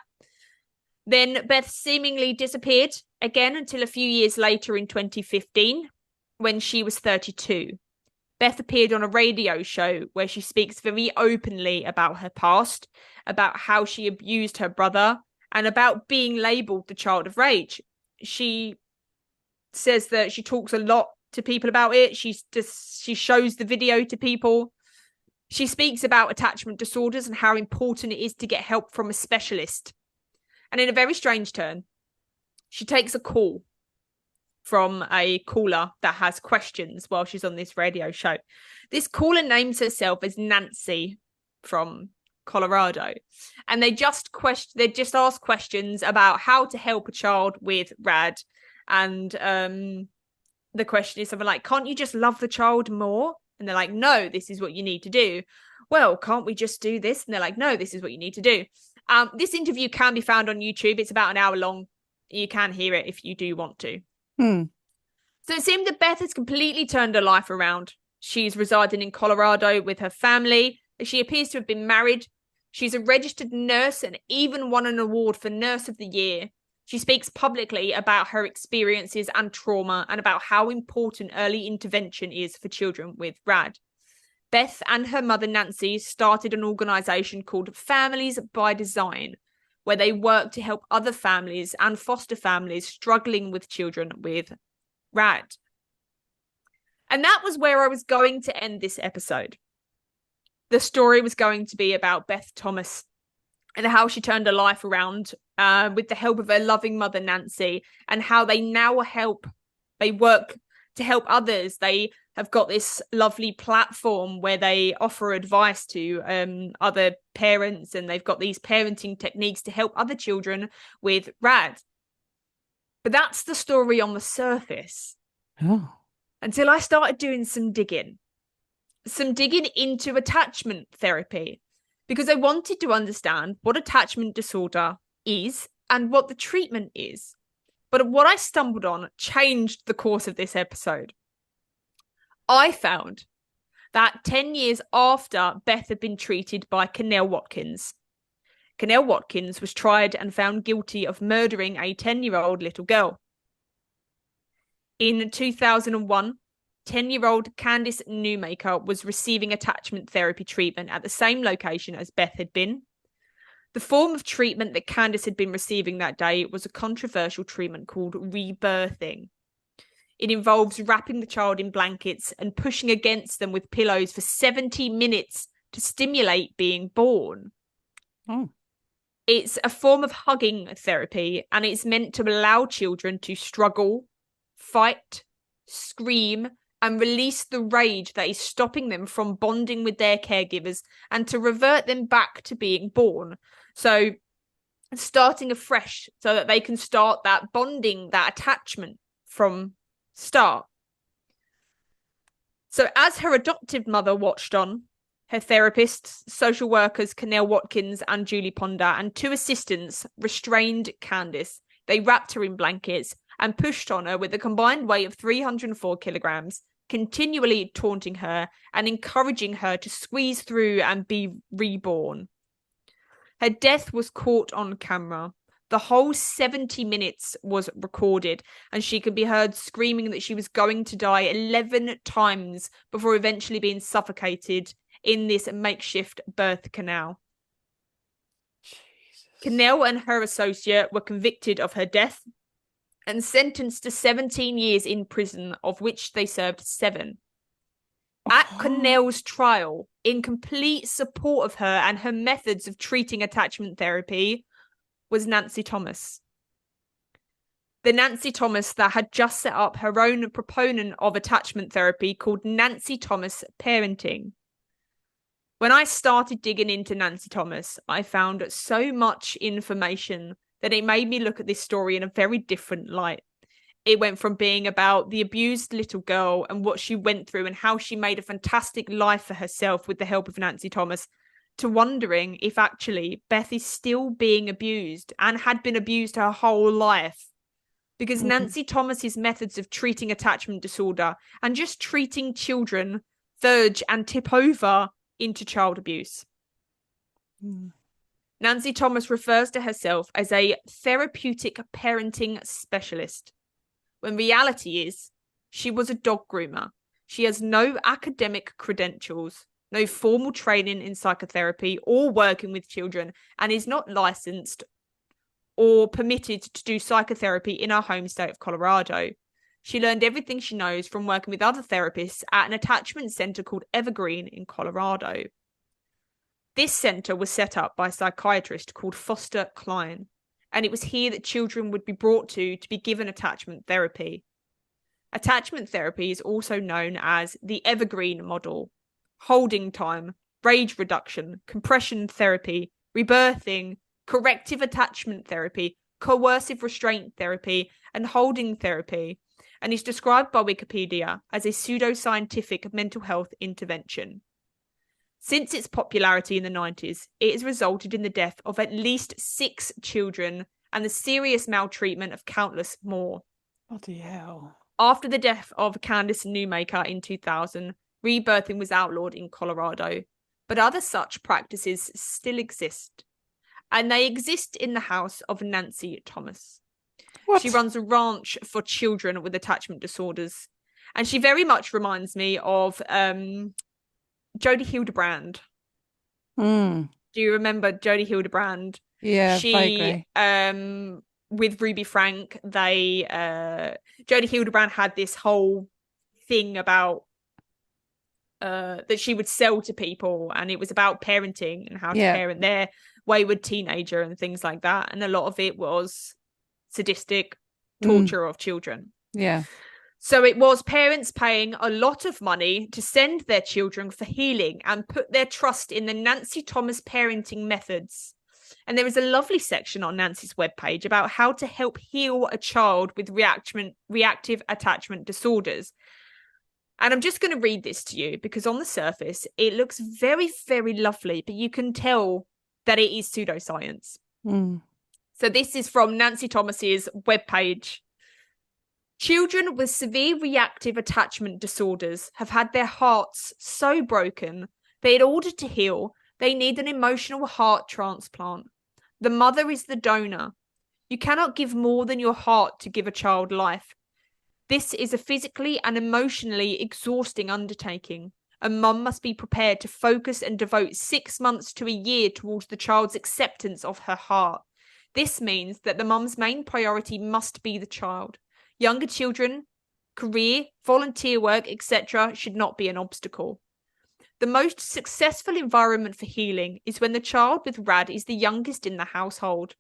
B: Then Beth seemingly disappeared again until a few years later in 2015, when she was 32. Beth appeared on a radio show where she speaks very openly about her past, about how she abused her brother, and about being labelled the Child of Rage. She says that she talks a lot to people about it. She shows the video to people. She speaks about attachment disorders and how important it is to get help from a specialist. And in a very strange turn, she takes a call from a caller that has questions while she's on this radio show. This caller names herself as Nancy from Colorado, and they just ask questions about how to help a child with RAD. And the question is something like, can't you just love the child more? And they're like, no, this is what you need to do. Well, can't we just do this? And they're like, no, this is what you need to do. This interview can be found on YouTube. It's about an hour long. You can hear it if you do want to. So it seemed that Beth has completely turned her life around. She's residing in Colorado with her family. She appears to have been married. She's a registered nurse and even won an award for Nurse of the Year. She speaks publicly about her experiences and trauma and about how important early intervention is for children with RAD. Beth and her mother Nancy started an organisation called Families by Design, where they work to help other families and foster families struggling with children with RAD. And that was where I was going to end this episode. The story was going to be about Beth Thomas and how she turned her life around with the help of her loving mother, Nancy, and how they now they work to help others. They have got this lovely platform where they offer advice to other parents, and they've got these parenting techniques to help other children with RAD. But that's the story on the surface.
A: Oh.
B: Until I started doing some digging into attachment therapy, because I wanted to understand what attachment disorder is and what the treatment is. But what I stumbled on changed the course of this episode. I found that 10 years after Beth had been treated by Connell Watkins was tried and found guilty of murdering a 10-year-old little girl. In 2001, 10-year-old Candice Newmaker was receiving attachment therapy treatment at the same location as Beth had been. The form of treatment that Candice had been receiving that day was a controversial treatment called rebirthing. It involves wrapping the child in blankets and pushing against them with pillows for 70 minutes to stimulate being born.
A: Oh.
B: It's a form of hugging therapy, and it's meant to allow children to struggle, fight, scream, and release the rage that is stopping them from bonding with their caregivers and to revert them back to being born. So starting afresh so that they can start that bonding, that attachment from start. So as her adoptive mother watched on, her therapists, social workers Connell Watkins and Julie Ponder, and 2 assistants restrained Candice. They wrapped her in blankets and pushed on her with a combined weight of 304 kilograms, continually taunting her and encouraging her to squeeze through and be reborn. Her death was caught on camera. The whole 70 minutes was recorded, and she could be heard screaming that she was going to die 11 times before eventually being suffocated in this makeshift birth canal. Jesus. Connell and her associate were convicted of her death and sentenced to 17 years in prison, of which they served 7. At Connell's trial, in complete support of her and her methods of treating attachment therapy, was Nancy Thomas. The Nancy Thomas that had just set up her own proponent of attachment therapy called Nancy Thomas Parenting. When I started digging into Nancy Thomas, I found so much information that it made me look at this story in a very different light. It went from being about the abused little girl and what she went through and how she made a fantastic life for herself with the help of Nancy Thomas, to wondering if actually Beth is still being abused and had been abused her whole life. Because Nancy Thomas's methods of treating attachment disorder and just treating children verge and tip over into child abuse. Nancy Thomas refers to herself as a therapeutic parenting specialist, when reality is she was a dog groomer. She has no academic credentials, no formal training in psychotherapy or working with children, and is not licensed or permitted to do psychotherapy in her home state of Colorado. She learned everything she knows from working with other therapists at an attachment center called Evergreen in Colorado. This center was set up by a psychiatrist called Foster Klein, and it was here that children would be brought to be given attachment therapy. Attachment therapy is also known as the Evergreen model, holding time, rage reduction, compression therapy, rebirthing, corrective attachment therapy, coercive restraint therapy, and holding therapy, and is described by Wikipedia as a pseudoscientific mental health intervention. Since its popularity in the 90s, it has resulted in the death of at least 6 children and the serious maltreatment of countless more.
A: Bloody hell.
B: After the death of Candice Newmaker in 2000, rebirthing was outlawed in Colorado, but other such practices still exist. And they exist in the house of Nancy Thomas.
A: What?
B: She runs a ranch for children with attachment disorders. And she very much reminds me of Jodie Hildebrand. Do you remember Jodie Hildebrand?
A: Yeah,
B: she
A: vaguely.
B: With Ruby Frank, they Jodie Hildebrand had this whole thing about that she would sell to people, and it was about parenting and how to parent their wayward teenager and things like that, and a lot of it was sadistic torture of children.
A: Yeah.
B: So it was parents paying a lot of money to send their children for healing and put their trust in the Nancy Thomas parenting methods. And there is a lovely section on Nancy's webpage about how to help heal a child with reactive attachment disorders. And I'm just going to read this to you because on the surface, it looks very, very lovely, but you can tell that it is pseudoscience. So this is from Nancy Thomas's webpage. Children with severe reactive attachment disorders have had their hearts so broken that in order to heal, they need an emotional heart transplant. The mother is the donor. You cannot give more than your heart to give a child life. This is a physically and emotionally exhausting undertaking. A mum must be prepared to focus and devote 6 months to a year towards the child's acceptance of her heart. This means that the mum's main priority must be the child. Younger children, career, volunteer work, etc. should not be an obstacle. The most successful environment for healing is when the child with RAD is the youngest in the household.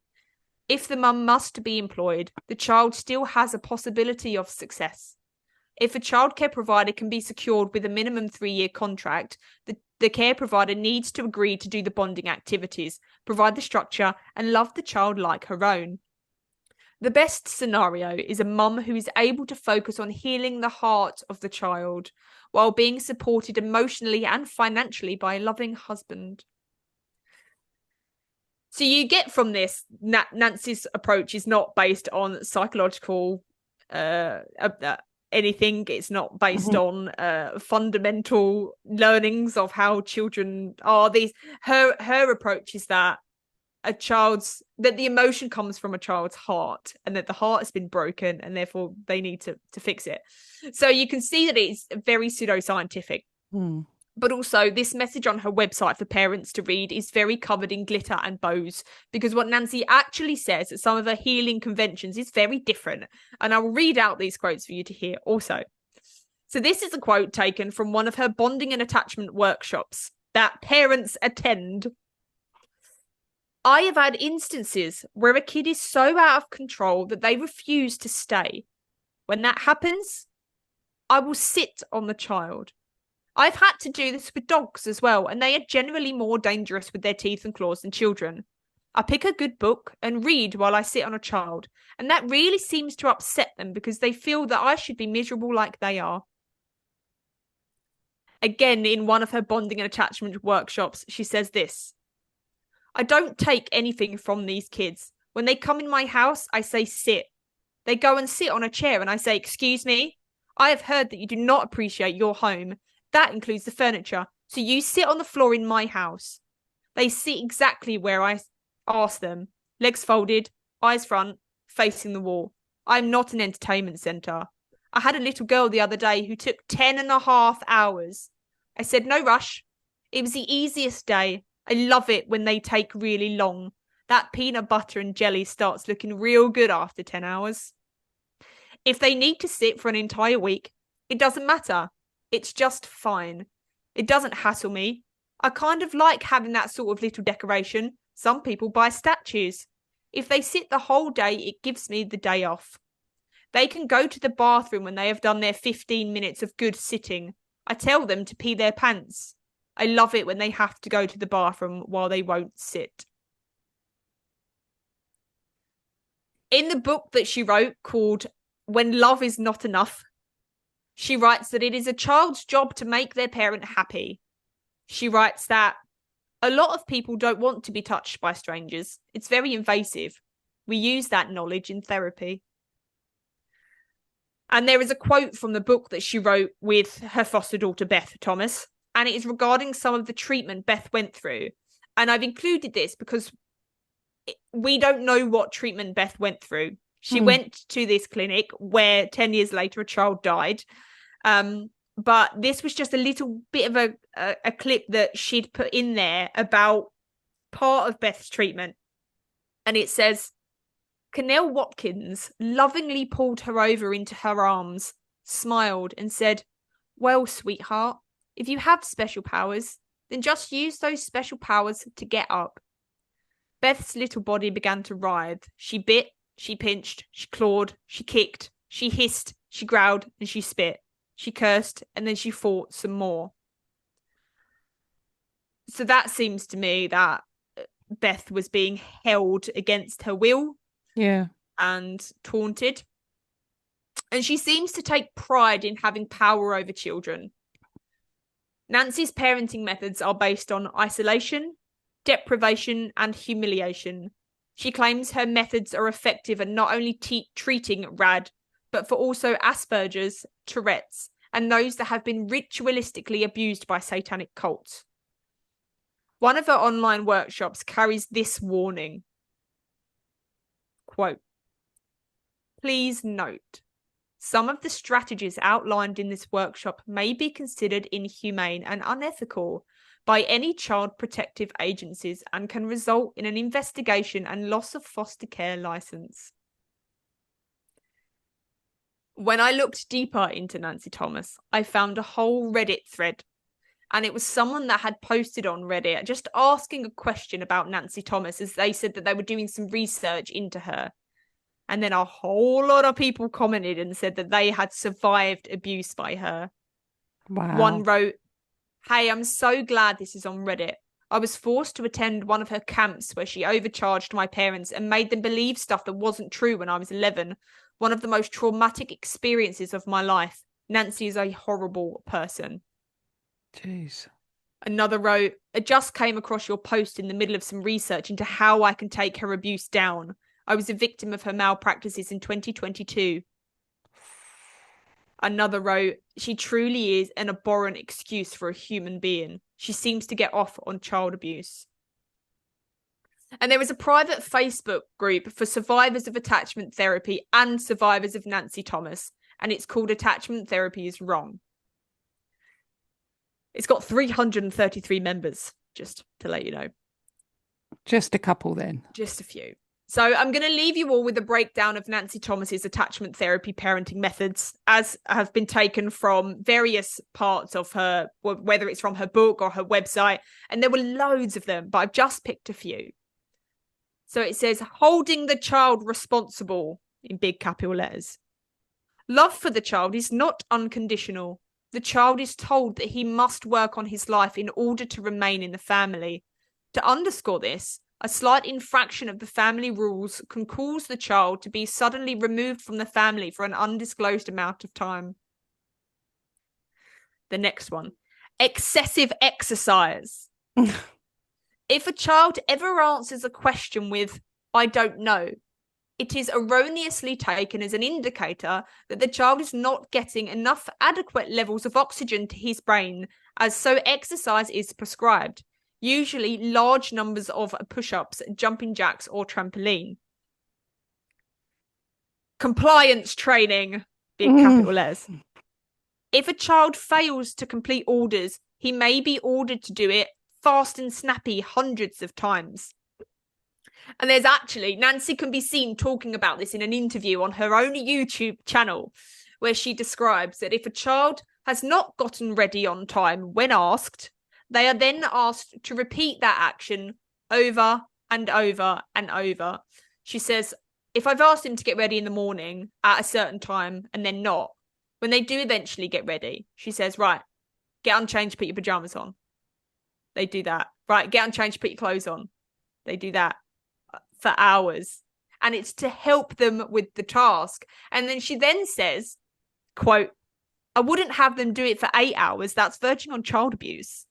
B: If the mum must be employed, the child still has a possibility of success. If a childcare provider can be secured with a minimum 3-year contract, the care provider needs to agree to do the bonding activities, provide the structure, and love the child like her own. The best scenario is a mum who is able to focus on healing the heart of the child while being supported emotionally and financially by a loving husband. So you get from this, Nancy's approach is not based on psychological anything. It's not based on fundamental learnings of how children are. Her approach is that that the emotion comes from a child's heart, and that the heart has been broken, and therefore they need to fix it. So you can see that it's very pseudoscientific. But also, this message on her website for parents to read is very covered in glitter and bows, because what Nancy actually says at some of her healing conventions is very different. And I will read out these quotes for you to hear also. So this is a quote taken from one of her bonding and attachment workshops that parents attend. I have had instances where a kid is so out of control that they refuse to stay. When that happens, I will sit on the child. I've had to do this with dogs as well, and they are generally more dangerous with their teeth and claws than children. I pick a good book and read while I sit on a child, and that really seems to upset them because they feel that I should be miserable like they are. Again, in one of her bonding and attachment workshops, she says this: I don't take anything from these kids. When they come in my house, I say sit. They go and sit on a chair and I say, excuse me, I have heard that you do not appreciate your home. That includes the furniture. So you sit on the floor in my house. They sit exactly where I ask them. Legs folded, eyes front, facing the wall. I'm not an entertainment centre. I had a little girl the other day who took 10.5 hours. I said, no rush. It was the easiest day. I love it when they take really long. That peanut butter and jelly starts looking real good after 10 hours. If they need to sit for an entire week, it doesn't matter. It's just fine. It doesn't hassle me. I kind of like having that sort of little decoration. Some people buy statues. If they sit the whole day, it gives me the day off. They can go to the bathroom when they have done their 15 minutes of good sitting. I tell them to pee their pants. I love it when they have to go to the bathroom while they won't sit. In the book that she wrote called When Love Is Not Enough, she writes that it is a child's job to make their parent happy. She writes that a lot of people don't want to be touched by strangers. It's very invasive. We use that knowledge in therapy. And there is a quote from the book that she wrote with her foster daughter, Beth Thomas, and it is regarding some of the treatment Beth went through. And I've included this because we don't know what treatment Beth went through. She went to this clinic where 10 years later a child died. But this was just a little bit of a clip that she'd put in there about part of Beth's treatment. And it says, Canel Watkins lovingly pulled her over into her arms, smiled and said, well, sweetheart, if you have special powers, then just use those special powers to get up. Beth's little body began to writhe. She bit, she pinched, she clawed, she kicked, she hissed, she growled, and she spit. She cursed, and then she fought some more. So that seems to me that Beth was being held against her will.
A: Yeah.
B: And taunted. And she seems to take pride in having power over children. Nancy's parenting methods are based on isolation, deprivation, and humiliation. She claims her methods are effective at not only treating RAD, but for also Asperger's, Tourette's, and those that have been ritualistically abused by satanic cults. One of her online workshops carries this warning. Quote, "Please note, some of the strategies outlined in this workshop may be considered inhumane and unethical by any child protective agencies and can result in an investigation and loss of foster care license." When I looked deeper into Nancy Thomas, I found a whole Reddit thread, and it was someone that had posted on Reddit just asking a question about Nancy Thomas, as they said that they were doing some research into her. And then a whole lot of people commented and said that they had survived abuse by her.
A: Wow.
B: One wrote, "Hey, I'm so glad this is on Reddit. I was forced to attend one of her camps where she overcharged my parents and made them believe stuff that wasn't true when I was 11. One of the most traumatic experiences of my life. Nancy is a horrible person."
A: Jeez.
B: Another wrote, "I just came across your post in the middle of some research into how I can take her abuse down. I was a victim of her malpractices in 2022. Another wrote, "She truly is an abhorrent excuse for a human being. She seems to get off on child abuse." And there is a private Facebook group for survivors of attachment therapy and survivors of Nancy Thomas, and it's called Attachment Therapy is Wrong. It's got 333 members, just to let you know.
A: Just a couple then.
B: Just a few. So I'm going to leave you all with a breakdown of Nancy Thomas's attachment therapy parenting methods, as have been taken from various parts of her, whether it's from her book or her website. And there were loads of them, but I've just picked a few. So it says, holding the child responsible in big capital letters. Love for the child is not unconditional. The child is told that he must work on his life in order to remain in the family. To underscore this, a slight infraction of the family rules can cause the child to be suddenly removed from the family for an undisclosed amount of time. The next one, excessive exercise. If a child ever answers a question with, "I don't know," it is erroneously taken as an indicator that the child is not getting enough adequate levels of oxygen to his brain, as so exercise is prescribed. Usually large numbers of push-ups, jumping jacks, or trampoline. Compliance training, big capital letters. If a child fails to complete orders, he may be ordered to do it fast and snappy hundreds of times. And there's actually, Nancy can be seen talking about this in an interview on her own YouTube channel, where she describes that if a child has not gotten ready on time when asked, they are then asked to repeat that action over and over and over. She says, if I've asked him to get ready in the morning at a certain time and then not, when they do eventually get ready, she says, right, get unchanged, put your pajamas on. They do that. Right, get unchanged, put your clothes on. They do that for hours. And it's to help them with the task. And then she then says, quote, "I wouldn't have them do it for 8 hours. That's verging on child abuse."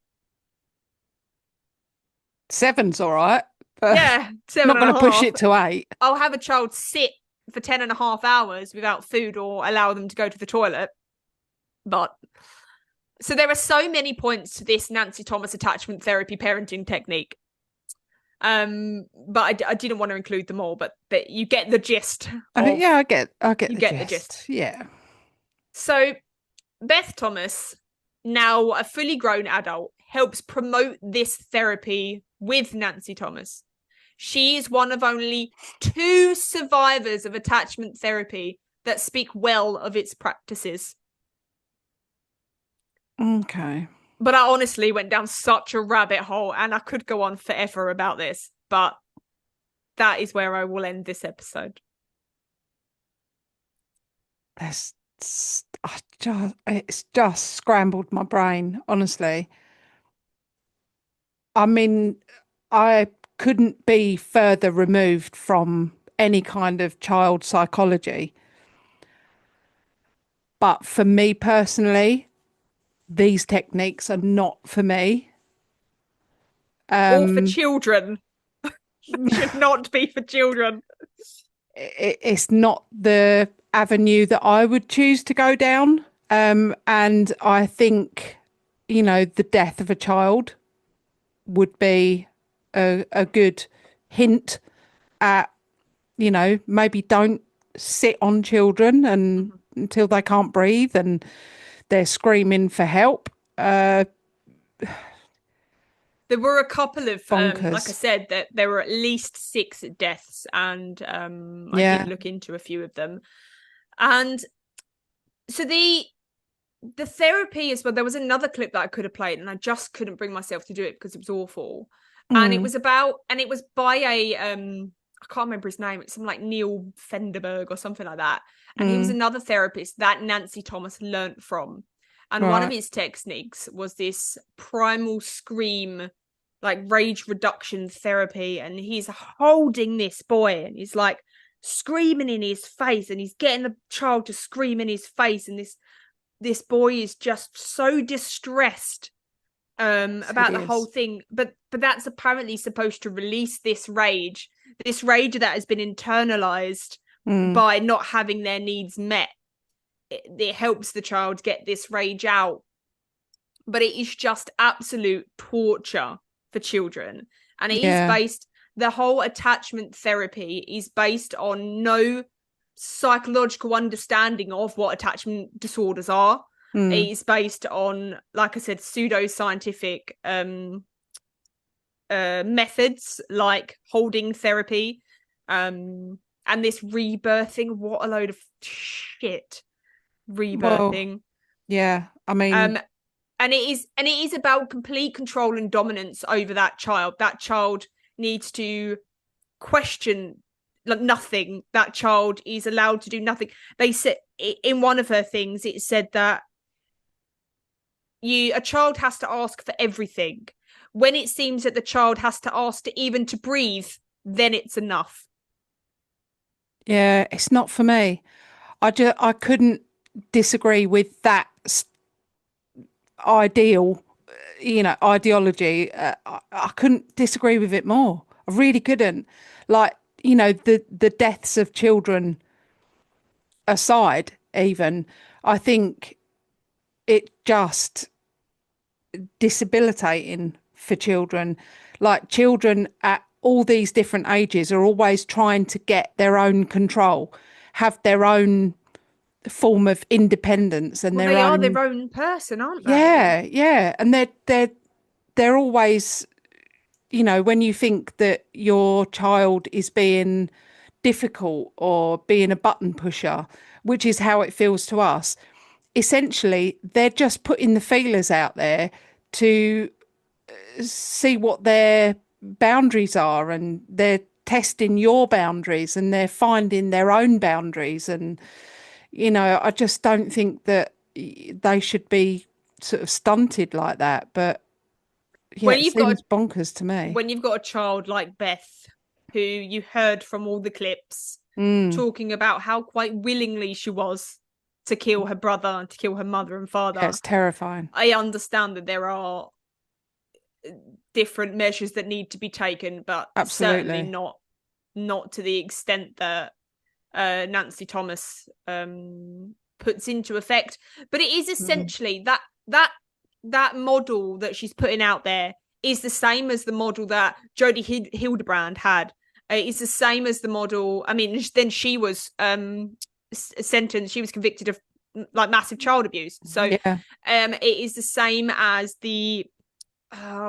A: 7's all right. But
B: Yeah,
A: not going to push it to 8.
B: I'll have a child sit for 10.5 hours without food or allow them to go to the toilet. But so there are so many points to this Nancy Thomas attachment therapy parenting technique. But I didn't want to include them all, but you get the gist.
A: Yeah, I get
B: you get the gist.
A: Yeah.
B: So Beth Thomas, now a fully grown adult, helps promote this therapy with Nancy Thomas. She is one of only 2 survivors of attachment therapy that speak well of its practices.
A: Okay.
B: But I honestly went down such a rabbit hole, and I could go on forever about this, but that is where I will end this episode.
A: It's just scrambled my brain, honestly. I mean, I couldn't be further removed from any kind of child psychology. But for me personally, these techniques are not for me.
B: Or for children. should not be for children.
A: It's not the avenue that I would choose to go down. And I think, the death of a child would be a good hint at, maybe don't sit on children and until they can't breathe and they're screaming for help.
B: There were a couple of, like I
A: Bonkers.
B: said, that there were at least 6 deaths, and I
A: Yeah.
B: did look into a few of them. And so the therapy as well, there was another clip that I could have played, and I just couldn't bring myself to do it because it was awful. And it was by a I can't remember his name. It's something like Neil Fenderberg or something like that. And he was another therapist that Nancy Thomas learnt from. And one of
A: Right.
B: his techniques was this primal scream, like rage reduction therapy. And he's holding this boy and he's like screaming in his face, and he's getting the child to scream in his face. And this boy is just so distressed about the whole thing. But that's apparently supposed to release this rage that has been internalized by not having their needs met. It helps the child get this rage out, but it is just absolute torture for children. And it is based, the whole attachment therapy is based on no psychological understanding of what attachment disorders are. It is based on, like I said, pseudoscientific methods like holding therapy, and this rebirthing. What a load of shit. Rebirthing.
A: Well, yeah, I mean,
B: and it is about complete control and dominance over that child. That child needs to question nothing. That child is allowed to do nothing. They said in one of her things, it said that a child has to ask for everything. When it seems that the child has to ask to breathe, then it's enough.
A: yeah, it's not for me. I couldn't disagree with that ideology. I couldn't disagree with it more. I really couldn't. Like, the deaths of children aside, even, I think it just debilitating for children. Like, children at all these different ages are always trying to get their own control, have their own form of independence and
B: they are their own person, aren't they?
A: Yeah, and they're always, when you think that your child is being difficult or being a button pusher, which is how it feels to us, essentially they're just putting the feelers out there to see what their boundaries are, and they're testing your boundaries and they're finding their own boundaries. And I just don't think that they should be sort of stunted like that. But yeah, it seems bonkers to me.
B: When you've got a child like Beth, who you heard from all the clips talking about how quite willingly she was to kill her brother and to kill her mother and father.
A: Yeah, it's terrifying.
B: I understand that there are different measures that need to be taken, but certainly not to the extent that Nancy Thomas puts into effect. But it is essentially that model that she's putting out there is the same as the model that Jodie Hildebrand had. It's the same as the model. I mean, then she was sentenced. She was convicted of like massive child abuse. So it is the same as the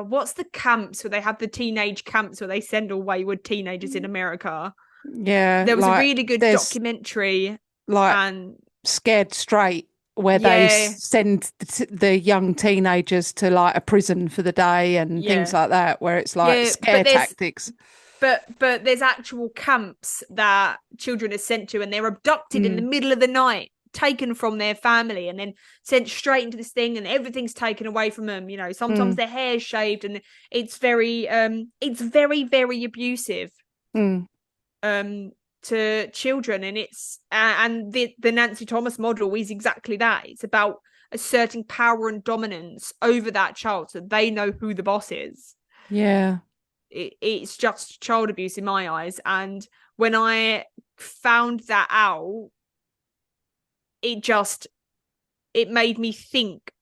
B: what's the camps where they have the teenage camps where they send all wayward teenagers in America.
A: Yeah,
B: there was a really good documentary,
A: and Scared Straight, where they send the young teenagers to like a prison for the day and things like that, where it's like scare tactics.
B: But there's actual camps that children are sent to, and they're abducted in the middle of the night, taken from their family, and then sent straight into this thing, and everything's taken away from them. Sometimes their hair's shaved, and it's very, very abusive. To children, and it's and the Nancy Thomas model is exactly that. It's about asserting power and dominance over that child so they know who the boss is. it's just child abuse in my eyes. And when I found that out, it made me think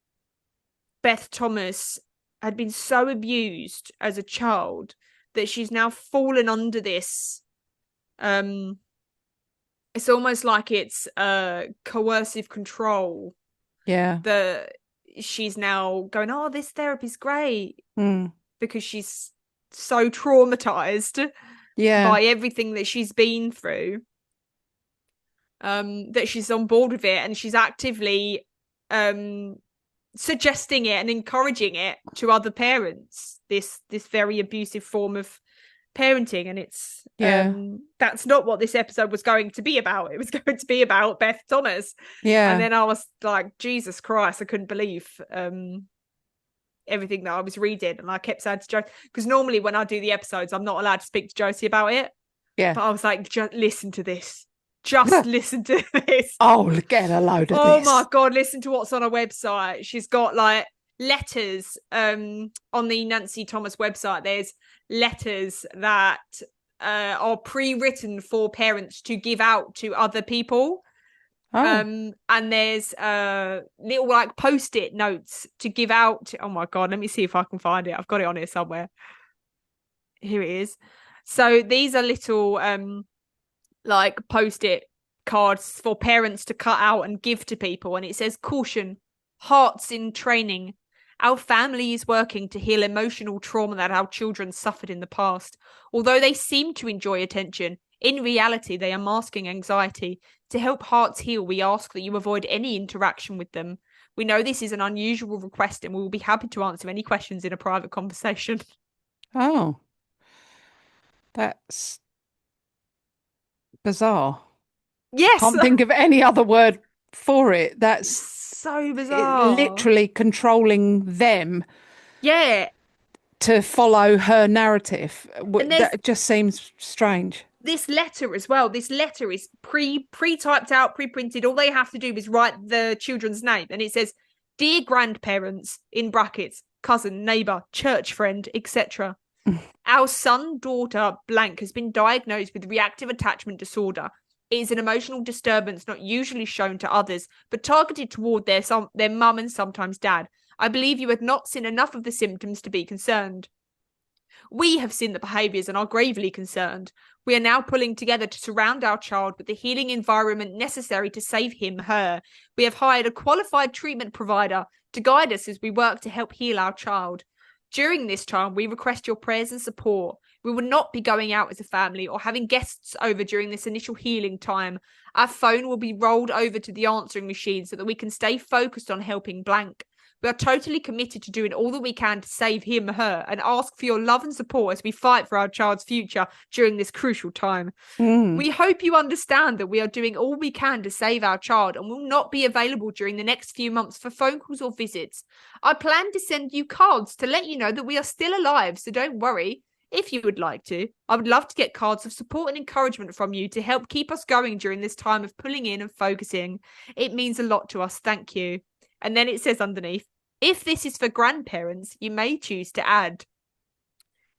B: Beth Thomas had been so abused as a child that she's now fallen under this. It's almost like it's coercive control.
A: Yeah.
B: That she's now going, oh, this therapy's great, because she's so traumatized by everything that she's been through, that she's on board with it, and she's actively suggesting it and encouraging it to other parents, this very abusive form of parenting. And it's that's not what this episode was going to be about. It was going to be about Beth Thomas. And then I was like, Jesus Christ, I couldn't believe everything that I was reading. And I kept saying to Josie, because normally when I do the episodes, I'm not allowed to speak to Josie about it, but I was like, just listen to this. Just listen to this.
A: Oh, get a load of
B: oh
A: this.
B: my God, listen to what's on her website. She's got like letters on the Nancy Thomas website. There's letters that are pre-written for parents to give out to other people. And there's little like post-it notes to give out. Oh my God, let me see if I can find it. I've got it on here somewhere. Here it is. So these are little like post-it cards for parents to cut out and give to people, and it says, caution, hearts in training. Our family is working to heal emotional trauma that our children suffered in the past. Although they seem to enjoy attention, in reality they are masking anxiety. To help hearts heal, we ask that you avoid any interaction with them. We know this is an unusual request, and we will be happy to answer any questions in a private conversation.
A: Oh, that's bizarre.
B: Yes.
A: Can't think of any other word for it. That's
B: so bizarre.
A: Literally controlling them.
B: Yeah.
A: To follow her narrative. That just seems strange.
B: This letter as well. This letter is pre-typed out, pre-printed. All they have to do is write the children's name. And it says, dear grandparents, in brackets, cousin, neighbour, church friend, etc. Our son, daughter, blank, has been diagnosed with reactive attachment disorder. It is an emotional disturbance not usually shown to others, but targeted toward their mum and sometimes dad. I believe you had not seen enough of the symptoms to be concerned. We have seen the behaviours and are gravely concerned. We are now pulling together to surround our child with the healing environment necessary to save him, her. We have hired a qualified treatment provider to guide us as we work to help heal our child. During this time, we request your prayers and support. We will not be going out as a family or having guests over during this initial healing time. Our phone will be rolled over to the answering machine so that we can stay focused on helping blank. We are totally committed to doing all that we can to save him, her, and ask for your love and support as we fight for our child's future during this crucial time. We hope you understand that we are doing all we can to save our child and will not be available during the next few months for phone calls or visits. I plan to send you cards to let you know that we are still alive, so don't worry. If you would like to, I would love to get cards of support and encouragement from you to help keep us going during this time of pulling in and focusing. It means a lot to us. Thank you. And then it says underneath, if this is for grandparents, you may choose to add,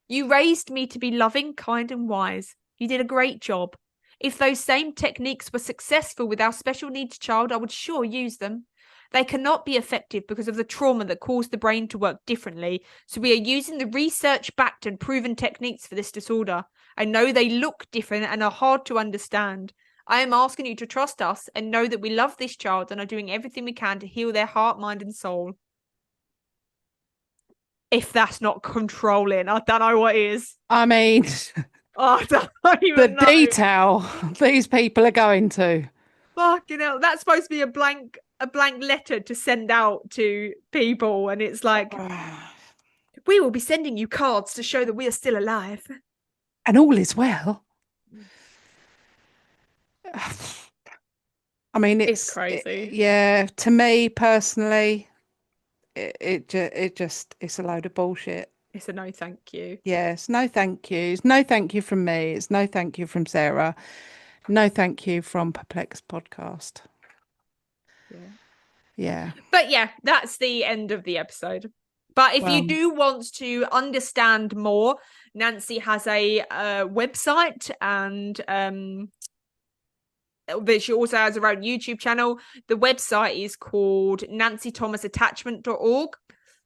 B: you raised me to be loving, kind and wise. You did a great job. If those same techniques were successful with our special needs child, I would sure use them. They cannot be effective because of the trauma that caused the brain to work differently, so we are using the research-backed and proven techniques for this disorder. I know they look different and are hard to understand. I am asking you to trust us and know that we love this child and are doing everything we can to heal their heart, mind and soul. If that's not controlling, I don't know what is.
A: I mean,
B: I don't even know.
A: Detail these people are going to.
B: Fucking hell. That's supposed to be a blank letter to send out to people, and it's like, we will be sending you cards to show that we are still alive.
A: And all is well. I mean, it's
B: crazy.
A: Yeah, to me personally, it's a load of bullshit.
B: It's a no thank you.
A: Yes, no thank you. It's no thank you from me. It's no thank you from Sarah. No thank you from Perplexed Podcast.
B: Yeah.
A: Yeah.
B: But yeah, that's the end of the episode. But if
A: Well,
B: you do want to understand more, Nancy has a website, and but she also has her own YouTube channel. The website is called nancythomasattachment.org.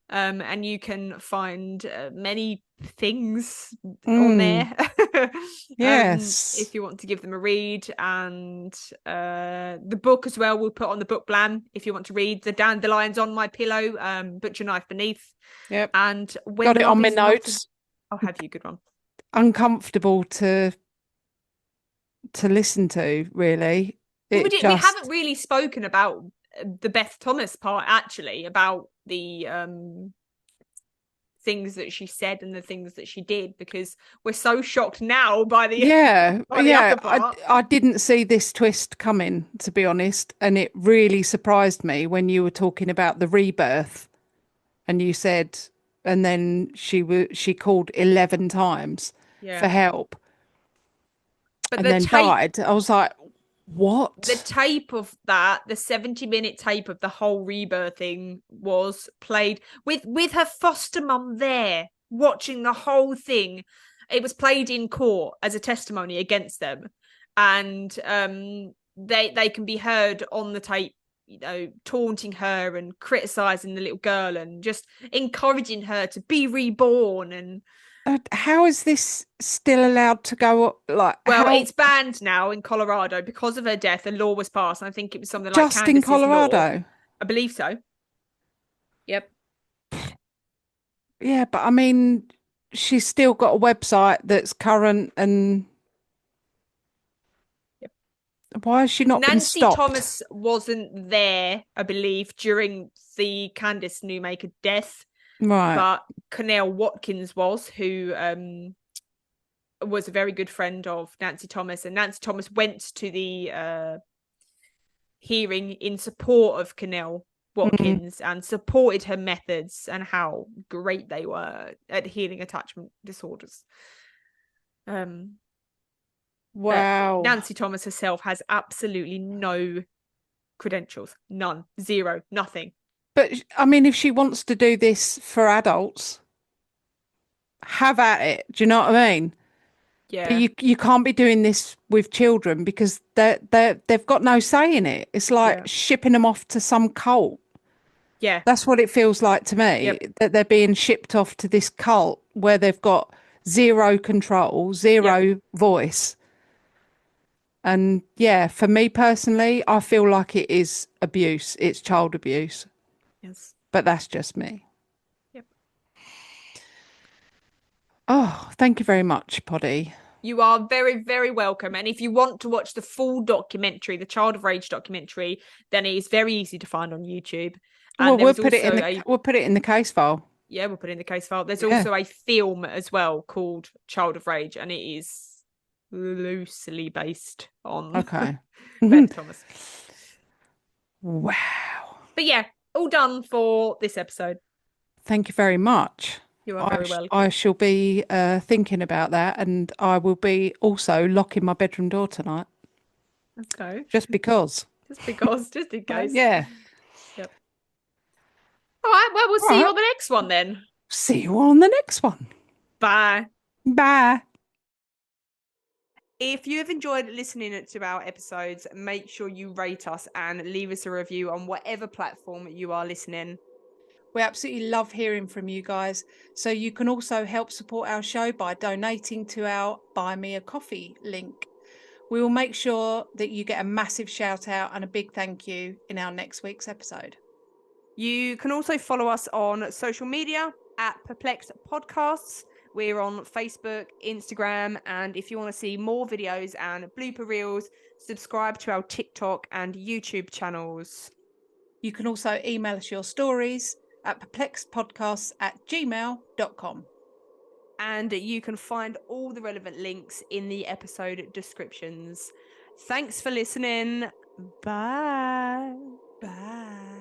B: And you can find many things on there
A: yes.
B: if you want to give them a read. And the book as well, we'll put on the book blam if you want to read The Dandelions on My Pillow, Butcher Knife Beneath.
A: Yep.
B: And When
A: Got it
B: Love
A: on my
B: Is Not
A: notes.
B: I'll have you, good one.
A: Uncomfortable to listen to, really.
B: Well,
A: It
B: we
A: just
B: haven't really spoken about the Beth Thomas part, actually, about the things that she said and the things that she did, because we're so shocked now by the
A: yeah,
B: by the
A: yeah.
B: upper part.
A: I didn't see this twist coming, to be honest, and it really surprised me when you were talking about the rebirth, and you said, and then she called 11 times for
B: Yeah.
A: help,
B: But
A: and then died. I was like,
B: the
A: what?
B: tape of that, the 70-minute tape of the whole rebirthing was played with her foster mum there watching the whole thing. It was played in court as a testimony against them, and they can be heard on the tape, you know, taunting her and criticizing the little girl and just encouraging her to be reborn. And
A: How is this still allowed to go? Like,
B: well,
A: how?
B: it's banned now in Colorado because of her death. A law was passed. And I think it was something like
A: Just in
B: Candace's law.
A: Colorado?
B: I believe so. Yep.
A: Yeah, but I mean, she's still got a website that's current, and
B: Yep.
A: why has she not been
B: Nancy
A: stopped?
B: Thomas wasn't there, I believe, during the Candace Newmaker death,
A: Right.
B: but Cornell Watkins was, who was a very good friend of Nancy Thomas, and Nancy Thomas went to the hearing in support of Cornell
A: Mm,
B: Watkins and supported her methods and how great they were at healing attachment disorders. But
A: wow.
B: Nancy Thomas herself has absolutely no credentials, none, zero, nothing.
A: But I mean, if she wants to do this for adults, have at it. Do you know what I mean? But
B: Yeah,
A: you can't be doing this with children because they've got no say in it. It's like
B: yeah,
A: shipping them off to some cult.
B: yeah,
A: That's what it feels like to me,
B: yep,
A: that they're being shipped off to this cult where they've got zero control,
B: yep,
A: zero voice. And yeah, for me personally, I feel like it is abuse. It's child abuse,
B: yes,
A: but that's just me.
B: yep.
A: Oh, thank you very much, Poddy.
B: You are very, very welcome. And if you want to watch the full documentary, the Child of Rage documentary, then it is very easy to find on YouTube.
A: Well,
B: And there is also
A: we'll put it in the case file.
B: yeah, we'll put it in the case file. There's
A: Yeah.
B: also a film as well called Child of Rage, and it is loosely based on
A: Okay.
B: Beth Thomas.
A: Wow.
B: But yeah, all done for this episode.
A: Thank you very much.
B: You are very welcome.
A: I shall be thinking about that, and I will be also locking my bedroom door tonight.
B: Okay.
A: Just because.
B: Just in case.
A: Yeah.
B: Yep. All right. Well, we'll
A: All
B: see you
A: right.
B: on the next one then.
A: See you on the next one.
B: Bye.
A: Bye.
B: If you have enjoyed listening to our episodes, make sure you rate us and leave us a review on whatever platform you are listening.
A: We absolutely love hearing from you guys. So you can also help support our show by donating to our Buy Me a Coffee link. We will make sure that you get a massive shout out and a big thank you in our next week's episode.
B: You can also follow us on social media at Perplexed Podcasts. We're on Facebook, Instagram, and if you want to see more videos and blooper reels, subscribe to our TikTok and YouTube channels.
A: You can also email us your stories at perplexedpodcasts@gmail.com.
B: And you can find all the relevant links in the episode descriptions. Thanks for listening. Bye.
A: Bye.